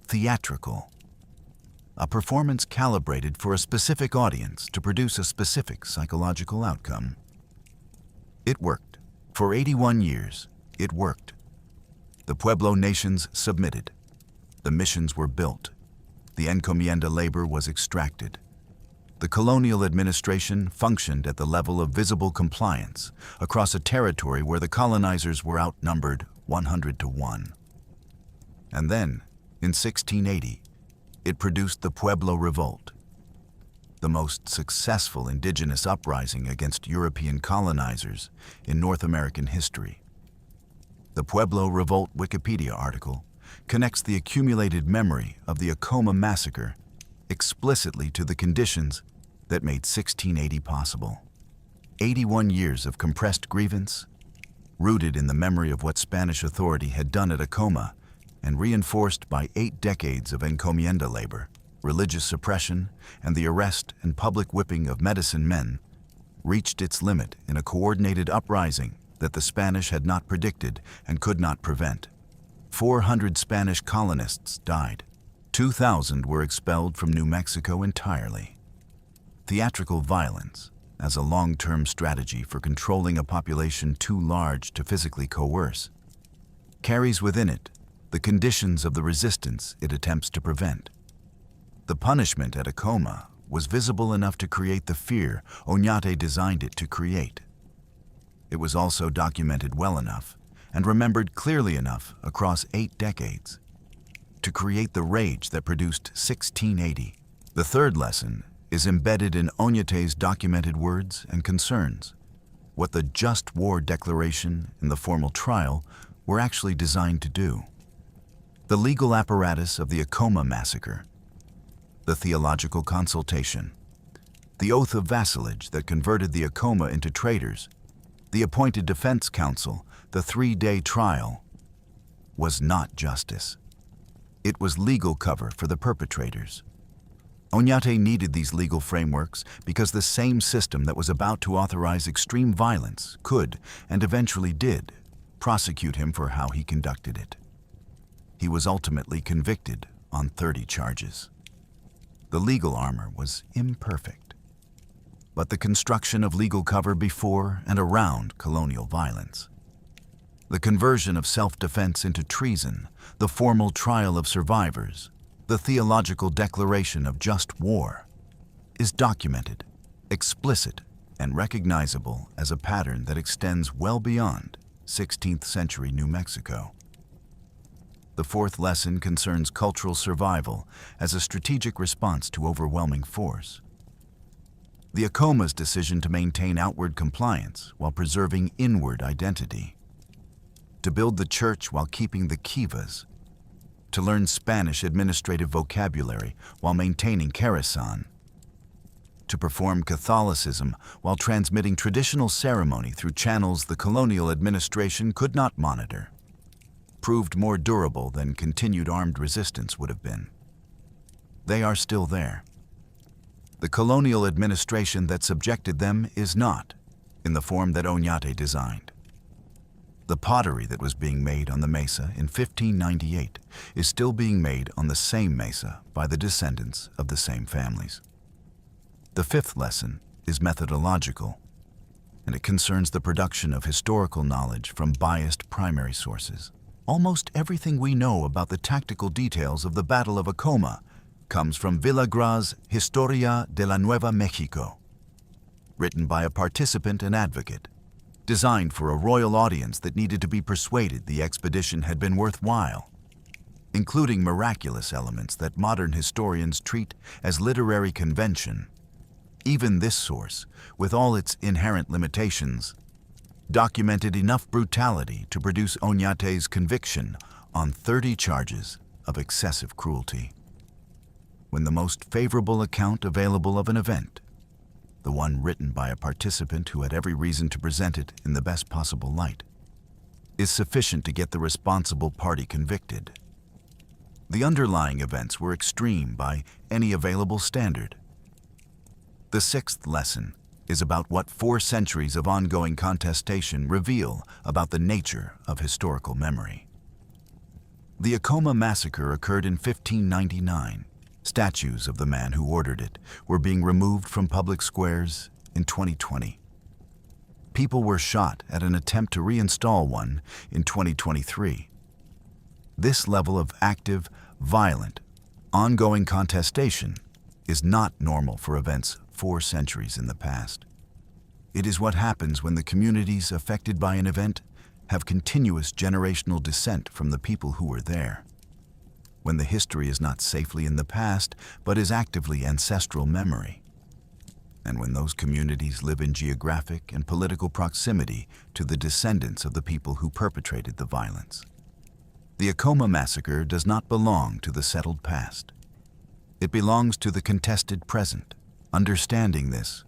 theatrical. A performance calibrated for a specific audience to produce a specific psychological outcome. It worked. For 81 years, it worked. The Pueblo nations submitted. The missions were built. The encomienda labor was extracted. The colonial administration functioned at the level of visible compliance across a territory where the colonizers were outnumbered 100 to 1. And then, in 1680, it produced the Pueblo Revolt, the most successful indigenous uprising against European colonizers in North American history. The Pueblo Revolt Wikipedia article connects the accumulated memory of the Acoma Massacre explicitly to the conditions that made 1680 possible. 81 years of compressed grievance, rooted in the memory of what Spanish authority had done at Akoma, and reinforced by 8 decades of encomienda labor, religious suppression, and the arrest and public whipping of medicine men, reached its limit in a coordinated uprising that the Spanish had not predicted and could not prevent. 400 Spanish colonists died. 2,000 were expelled from New Mexico entirely. Theatrical violence, as a long-term strategy for controlling a population too large to physically coerce, carries within it the conditions of the resistance it attempts to prevent. The punishment at Akoma was visible enough to create the fear Oñate designed it to create. It was also documented well enough and remembered clearly enough across 8 decades to create the rage that produced 1680. The third lesson is embedded in Oñate's documented words and concerns, what the Just War Declaration and the formal trial were actually designed to do. The legal apparatus of the Acoma Massacre, the theological consultation, the oath of vassalage that converted the Akoma into traitors, the appointed defense counsel, the 3-day trial, was not justice. It was legal cover for the perpetrators. Oñate needed these legal frameworks because the same system that was about to authorize extreme violence could, and eventually did, prosecute him for how he conducted it. He was ultimately convicted on 30 charges. The legal armor was imperfect, but the construction of legal cover before and around colonial violence, the conversion of self-defense into treason, the formal trial of survivors, the theological declaration of just war, is documented, explicit, and recognizable as a pattern that extends well beyond 16th century New Mexico. The fourth lesson concerns cultural survival as a strategic response to overwhelming force. The Acoma's decision to maintain outward compliance while preserving inward identity, to build the church while keeping the kivas, to learn Spanish administrative vocabulary while maintaining Karasan, to perform Catholicism while transmitting traditional ceremony through channels the colonial administration could not monitor, proved more durable than continued armed resistance would have been. They are still there. The colonial administration that subjected them is not, in the form that Oñate designed. The pottery that was being made on the mesa in 1598 is still being made on the same mesa by the descendants of the same families. The fifth lesson is methodological, and it concerns the production of historical knowledge from biased primary sources. Almost everything we know about the tactical details of the Battle of Acoma comes from Villagra's Historia de la Nueva Mexico, written by a participant and advocate, designed for a royal audience that needed to be persuaded the expedition had been worthwhile, including miraculous elements that modern historians treat as literary convention. Even this source, with all its inherent limitations, documented enough brutality to produce Oñate's conviction on 30 charges of excessive cruelty. When the most favorable account available of an event, the one written by a participant who had every reason to present it in the best possible light, is sufficient to get the responsible party convicted. The underlying events were extreme by any available standard. The sixth lesson is about what 4 centuries of ongoing contestation reveal about the nature of historical memory. The Acoma Massacre occurred in 1599. Statues of the man who ordered it were being removed from public squares in 2020. People were shot at an attempt to reinstall one in 2023. This level of active, violent, ongoing contestation is not normal for events 4 centuries in the past. It is what happens when the communities affected by an event have continuous generational descent from the people who were there. When the history is not safely in the past, but is actively ancestral memory. And when those communities live in geographic and political proximity to the descendants of the people who perpetrated the violence. The Acoma Massacre does not belong to the settled past. It belongs to the contested present. Understanding this,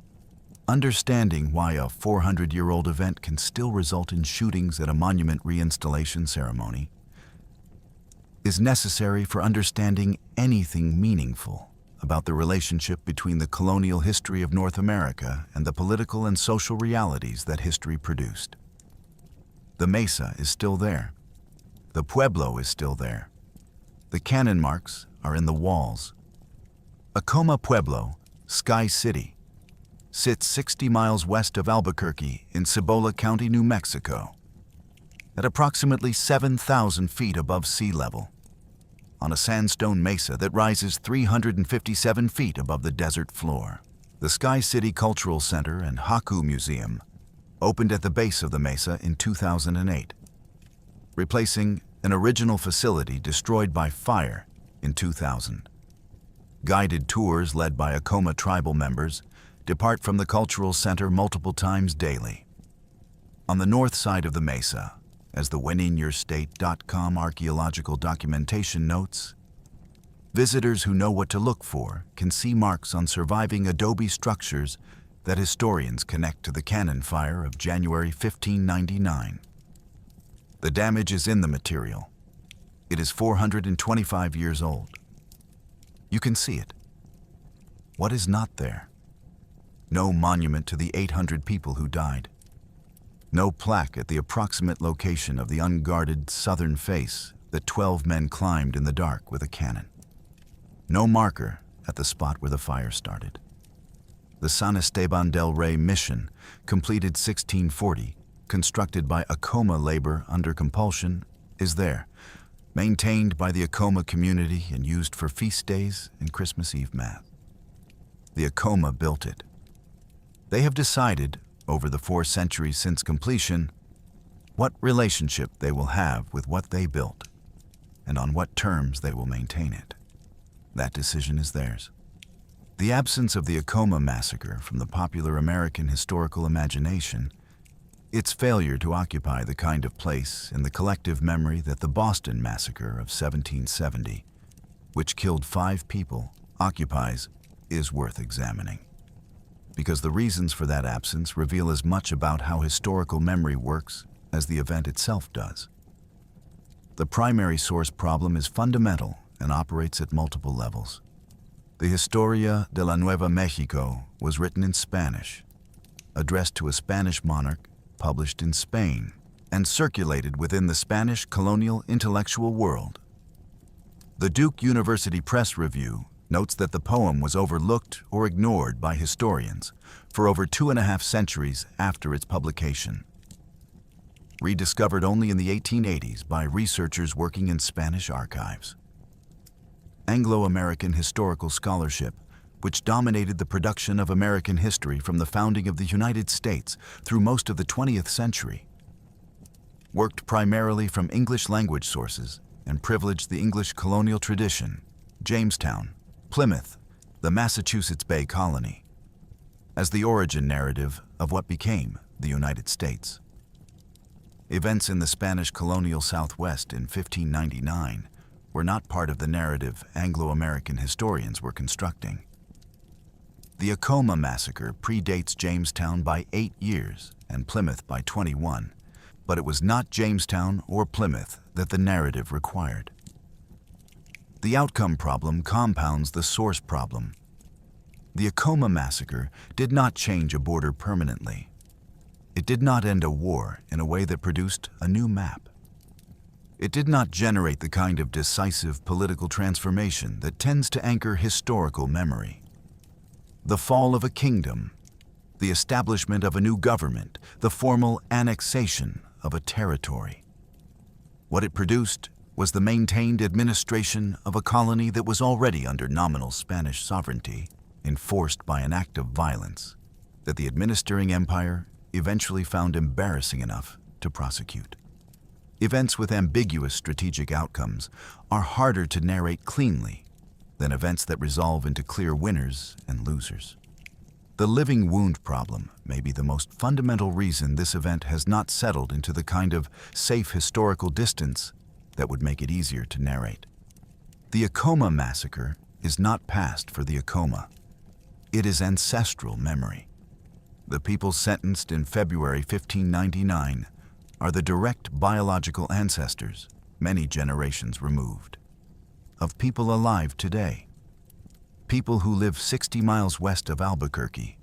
understanding why a 400-year-old event can still result in shootings at a monument reinstallation ceremony, is necessary for understanding anything meaningful about the relationship between the colonial history of North America and the political and social realities that history produced. The mesa is still there. The pueblo is still there. The cannon marks are in the walls. Acoma Pueblo, Sky City, sits 60 miles west of Albuquerque in Cibola County, New Mexico, at approximately 7,000 feet above sea level, on a sandstone mesa that rises 357 feet above the desert floor. The Sky City Cultural Center and Haku Museum opened at the base of the mesa in 2008, replacing an original facility destroyed by fire in 2000. Guided tours led by Acoma tribal members depart from the cultural center multiple times daily. On the north side of the mesa, as the WhenInYourState.com archaeological documentation notes, visitors who know what to look for can see marks on surviving adobe structures that historians connect to the cannon fire of January 1599. The damage is in the material. It is 425 years old. You can see it. What is not there? No monument to the 800 people who died. No plaque at the approximate location of the unguarded southern face that 12 men climbed in the dark with a cannon. No marker at the spot where the fire started. The San Esteban del Rey mission, completed 1640, constructed by Akoma labor under compulsion, is there, maintained by the Acoma community and used for feast days and Christmas Eve Mass. The Acoma built it. They have decided, over the 4 centuries since completion, what relationship they will have with what they built, and on what terms they will maintain it. That decision is theirs. The absence of the Acoma Massacre from the popular American historical imagination Its failure to occupy the kind of place in the collective memory that the Boston Massacre of 1770, which killed 5 people, occupies, is worth examining. Because the reasons for that absence reveal as much about how historical memory works as the event itself does. The primary source problem is fundamental and operates at multiple levels. The Historia de la Nueva Mexico was written in Spanish, addressed to a Spanish monarch, published in Spain, and circulated within the Spanish colonial intellectual world. The Duke University Press Review notes that the poem was overlooked or ignored by historians for over 2.5 centuries after its publication. Rediscovered only in the 1880s by researchers working in Spanish archives. Anglo-American historical scholarship, which dominated the production of American history from the founding of the United States through most of the 20th century, worked primarily from English language sources and privileged the English colonial tradition, Jamestown, Plymouth, the Massachusetts Bay Colony, as the origin narrative of what became the United States. Events in the Spanish colonial Southwest in 1599 were not part of the narrative Anglo-American historians were constructing. The Acoma Massacre predates Jamestown by 8 years and Plymouth by 21, but it was not Jamestown or Plymouth that the narrative required. The outcome problem compounds the source problem. The Acoma Massacre did not change a border permanently. It did not end a war in a way that produced a new map. It did not generate the kind of decisive political transformation that tends to anchor historical memory. The fall of a kingdom, the establishment of a new government, the formal annexation of a territory. What it produced was the maintained administration of a colony that was already under nominal Spanish sovereignty, enforced by an act of violence that the administering empire eventually found embarrassing enough to prosecute. Events with ambiguous strategic outcomes are harder to narrate cleanly than events that resolve into clear winners and losers. The living wound problem may be the most fundamental reason this event has not settled into the kind of safe historical distance that would make it easier to narrate. The Acoma Massacre is not past for the Acoma. It is ancestral memory. The people sentenced in February 1599 are the direct biological ancestors, many generations removed, of people alive today. People who live 60 miles west of Albuquerque,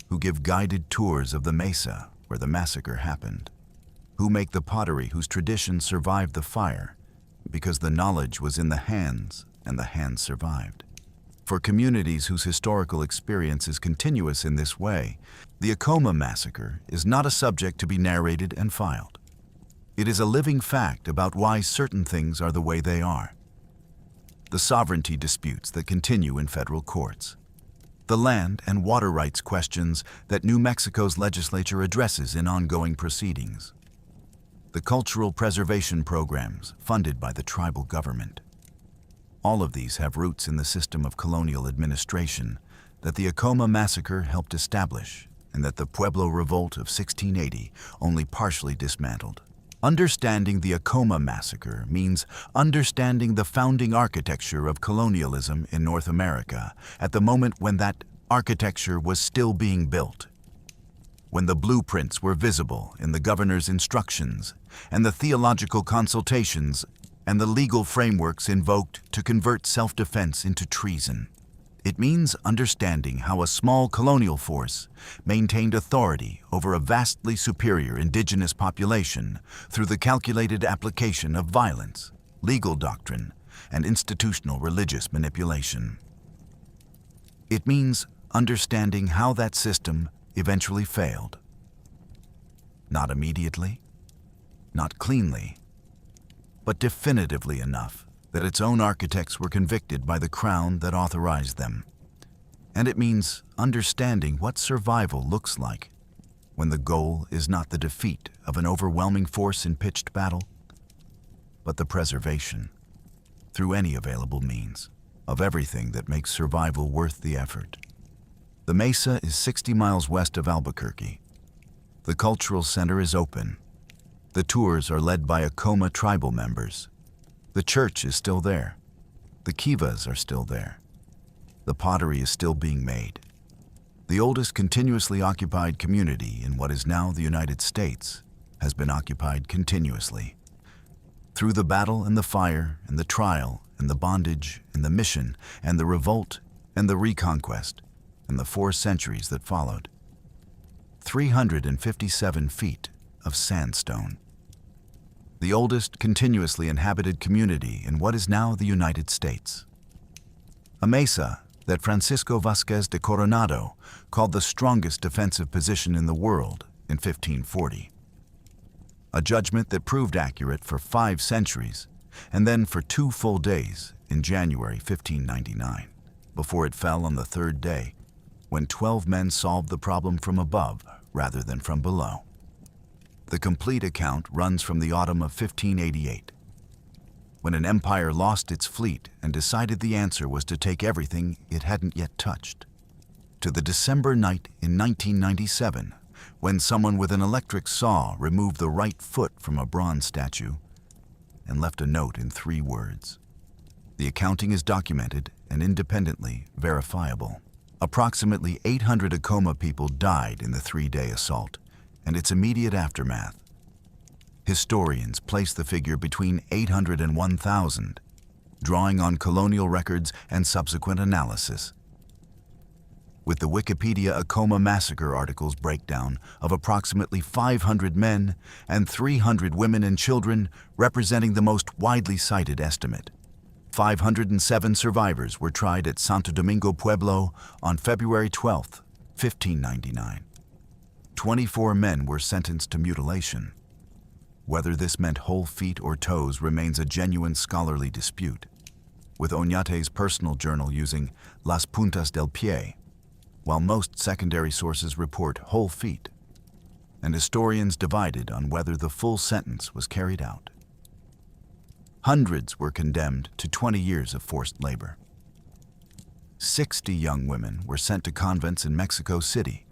who give guided tours of the mesa where the massacre happened, who make the pottery whose tradition survived the fire because the knowledge was in the hands and the hands survived. For communities whose historical experience is continuous in this way, the Acoma Massacre is not a subject to be narrated and filed. It is a living fact about why certain things are the way they are. The sovereignty disputes that continue in federal courts. The land and water rights questions that New Mexico's legislature addresses in ongoing proceedings. The cultural preservation programs funded by the tribal government. All of these have roots in the system of colonial administration that the Acoma Massacre helped establish and that the Pueblo Revolt of 1680 only partially dismantled. Understanding the Acoma Massacre means understanding the founding architecture of colonialism in North America at the moment when that architecture was still being built, when the blueprints were visible in the governor's instructions and the theological consultations and the legal frameworks invoked to convert self-defense into treason. It means understanding how a small colonial force maintained authority over a vastly superior indigenous population through the calculated application of violence, legal doctrine, and institutional religious manipulation. It means understanding how that system eventually failed. Not immediately, not cleanly, but definitively enough that its own architects were convicted by the crown that authorized them. And it means understanding what survival looks like when the goal is not the defeat of an overwhelming force in pitched battle, but the preservation, through any available means, of everything that makes survival worth the effort. The mesa is 60 miles west of Albuquerque. The cultural center is open. The tours are led by Acoma tribal members. The church is still there. The kivas are still there. The pottery is still being made. The oldest continuously occupied community in what is now the United States has been occupied continuously. Through the battle and the fire and the trial and the bondage and the mission and the revolt and the reconquest and the 4 centuries that followed. 357 feet of sandstone. The oldest continuously inhabited community in what is now the United States. A mesa that Francisco Vázquez de Coronado called the strongest defensive position in the world in 1540. A judgment that proved accurate for 5 centuries, and then for 2 full days in January 1599, before it fell on the 3rd day, when 12 men solved the problem from above rather than from below. The complete account runs from the autumn of 1588, when an empire lost its fleet and decided the answer was to take everything it hadn't yet touched, to the December night in 1997, when someone with an electric saw removed the right foot from a bronze statue and left a note in 3 words. The accounting is documented and independently verifiable. Approximately 800 Acoma people died in the 3-day assault and its immediate aftermath. Historians place the figure between 800 and 1,000, drawing on colonial records and subsequent analysis. With the Wikipedia Acoma Massacre article's breakdown of approximately 500 men and 300 women and children representing the most widely cited estimate. 507 survivors were tried at Santo Domingo Pueblo on February 12, 1599. 24 men were sentenced to mutilation. Whether this meant whole feet or toes remains a genuine scholarly dispute, with Oñate's personal journal using las puntas del pie, while most secondary sources report whole feet, and historians divided on whether the full sentence was carried out. Hundreds were condemned to 20 years of forced labor. 60 young women were sent to convents in Mexico City.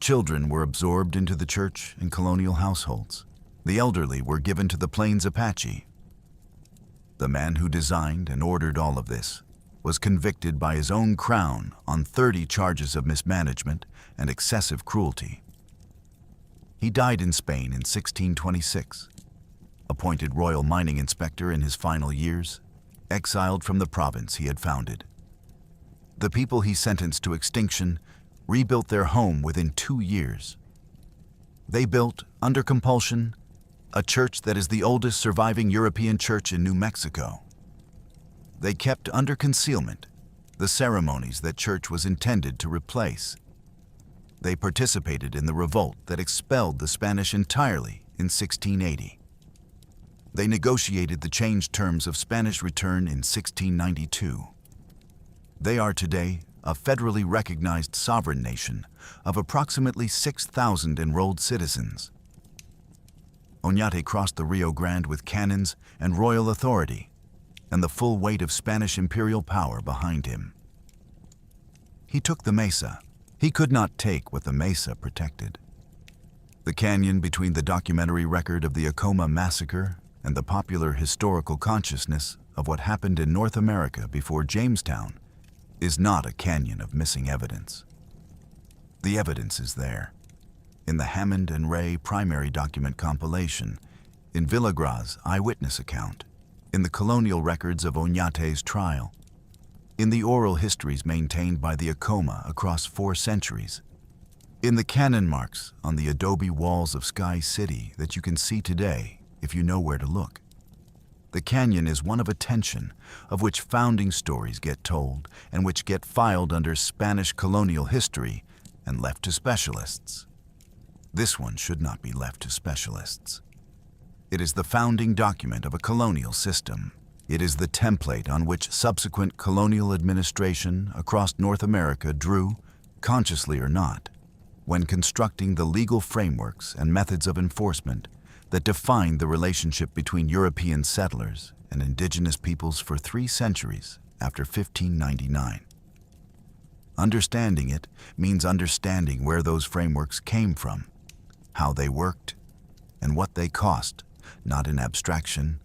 Children were absorbed into the church and colonial households. The elderly were given to the Plains Apache. The man who designed and ordered all of this was convicted by his own crown on 30 charges of mismanagement and excessive cruelty. He died in Spain in 1626, appointed royal mining inspector in his final years, exiled from the province he had founded. The people he sentenced to extinction rebuilt their home within 2 years. They built, under compulsion, a church that is the oldest surviving European church in New Mexico. They kept under concealment the ceremonies that church was intended to replace. They participated in the revolt that expelled the Spanish entirely in 1680. They negotiated the changed terms of Spanish return in 1692. They are today a federally recognized sovereign nation of approximately 6,000 enrolled citizens. Oñate crossed the Rio Grande with cannons and royal authority, and the full weight of Spanish imperial power behind him. He took the mesa. He could not take what the mesa protected. The canyon between the documentary record of the Acoma Massacre and the popular historical consciousness of what happened in North America before Jamestown is not a canyon of missing evidence. The evidence is there, in the Hammond and Ray primary document compilation, in Villagras' eyewitness account, in the colonial records of Oñate's trial, in the oral histories maintained by the Akoma across 4 centuries, in the cannon marks on the adobe walls of Sky City that you can see today if you know where to look. The canyon is one of attention, of which founding stories get told and which get filed under Spanish colonial history and left to specialists. This one should not be left to specialists. It is the founding document of a colonial system. It is the template on which subsequent colonial administration across North America drew, consciously or not, when constructing the legal frameworks and methods of enforcement that defined the relationship between European settlers and indigenous peoples for 3 centuries after 1599. Understanding it means understanding where those frameworks came from, how they worked, and what they cost, not in abstraction,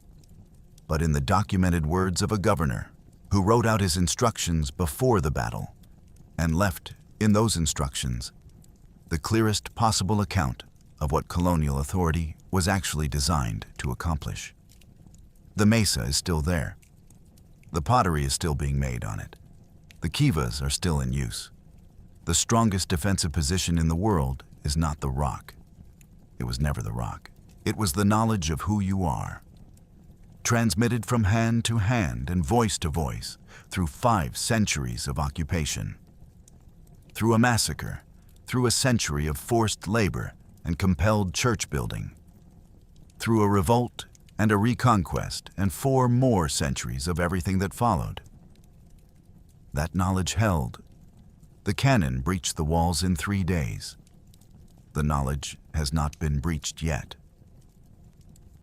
but in the documented words of a governor who wrote out his instructions before the battle and left in those instructions the clearest possible account of what colonial authority was actually designed to accomplish. The mesa is still there. The pottery is still being made on it. The kivas are still in use. The strongest defensive position in the world is not the rock. It was never the rock. It was the knowledge of who you are, transmitted from hand to hand and voice to voice through 5 centuries of occupation. Through a massacre, through a century of forced labor and compelled church building, through a revolt and a reconquest and 4 more centuries of everything that followed. That knowledge held. The cannon breached the walls in 3 days. The knowledge has not been breached yet.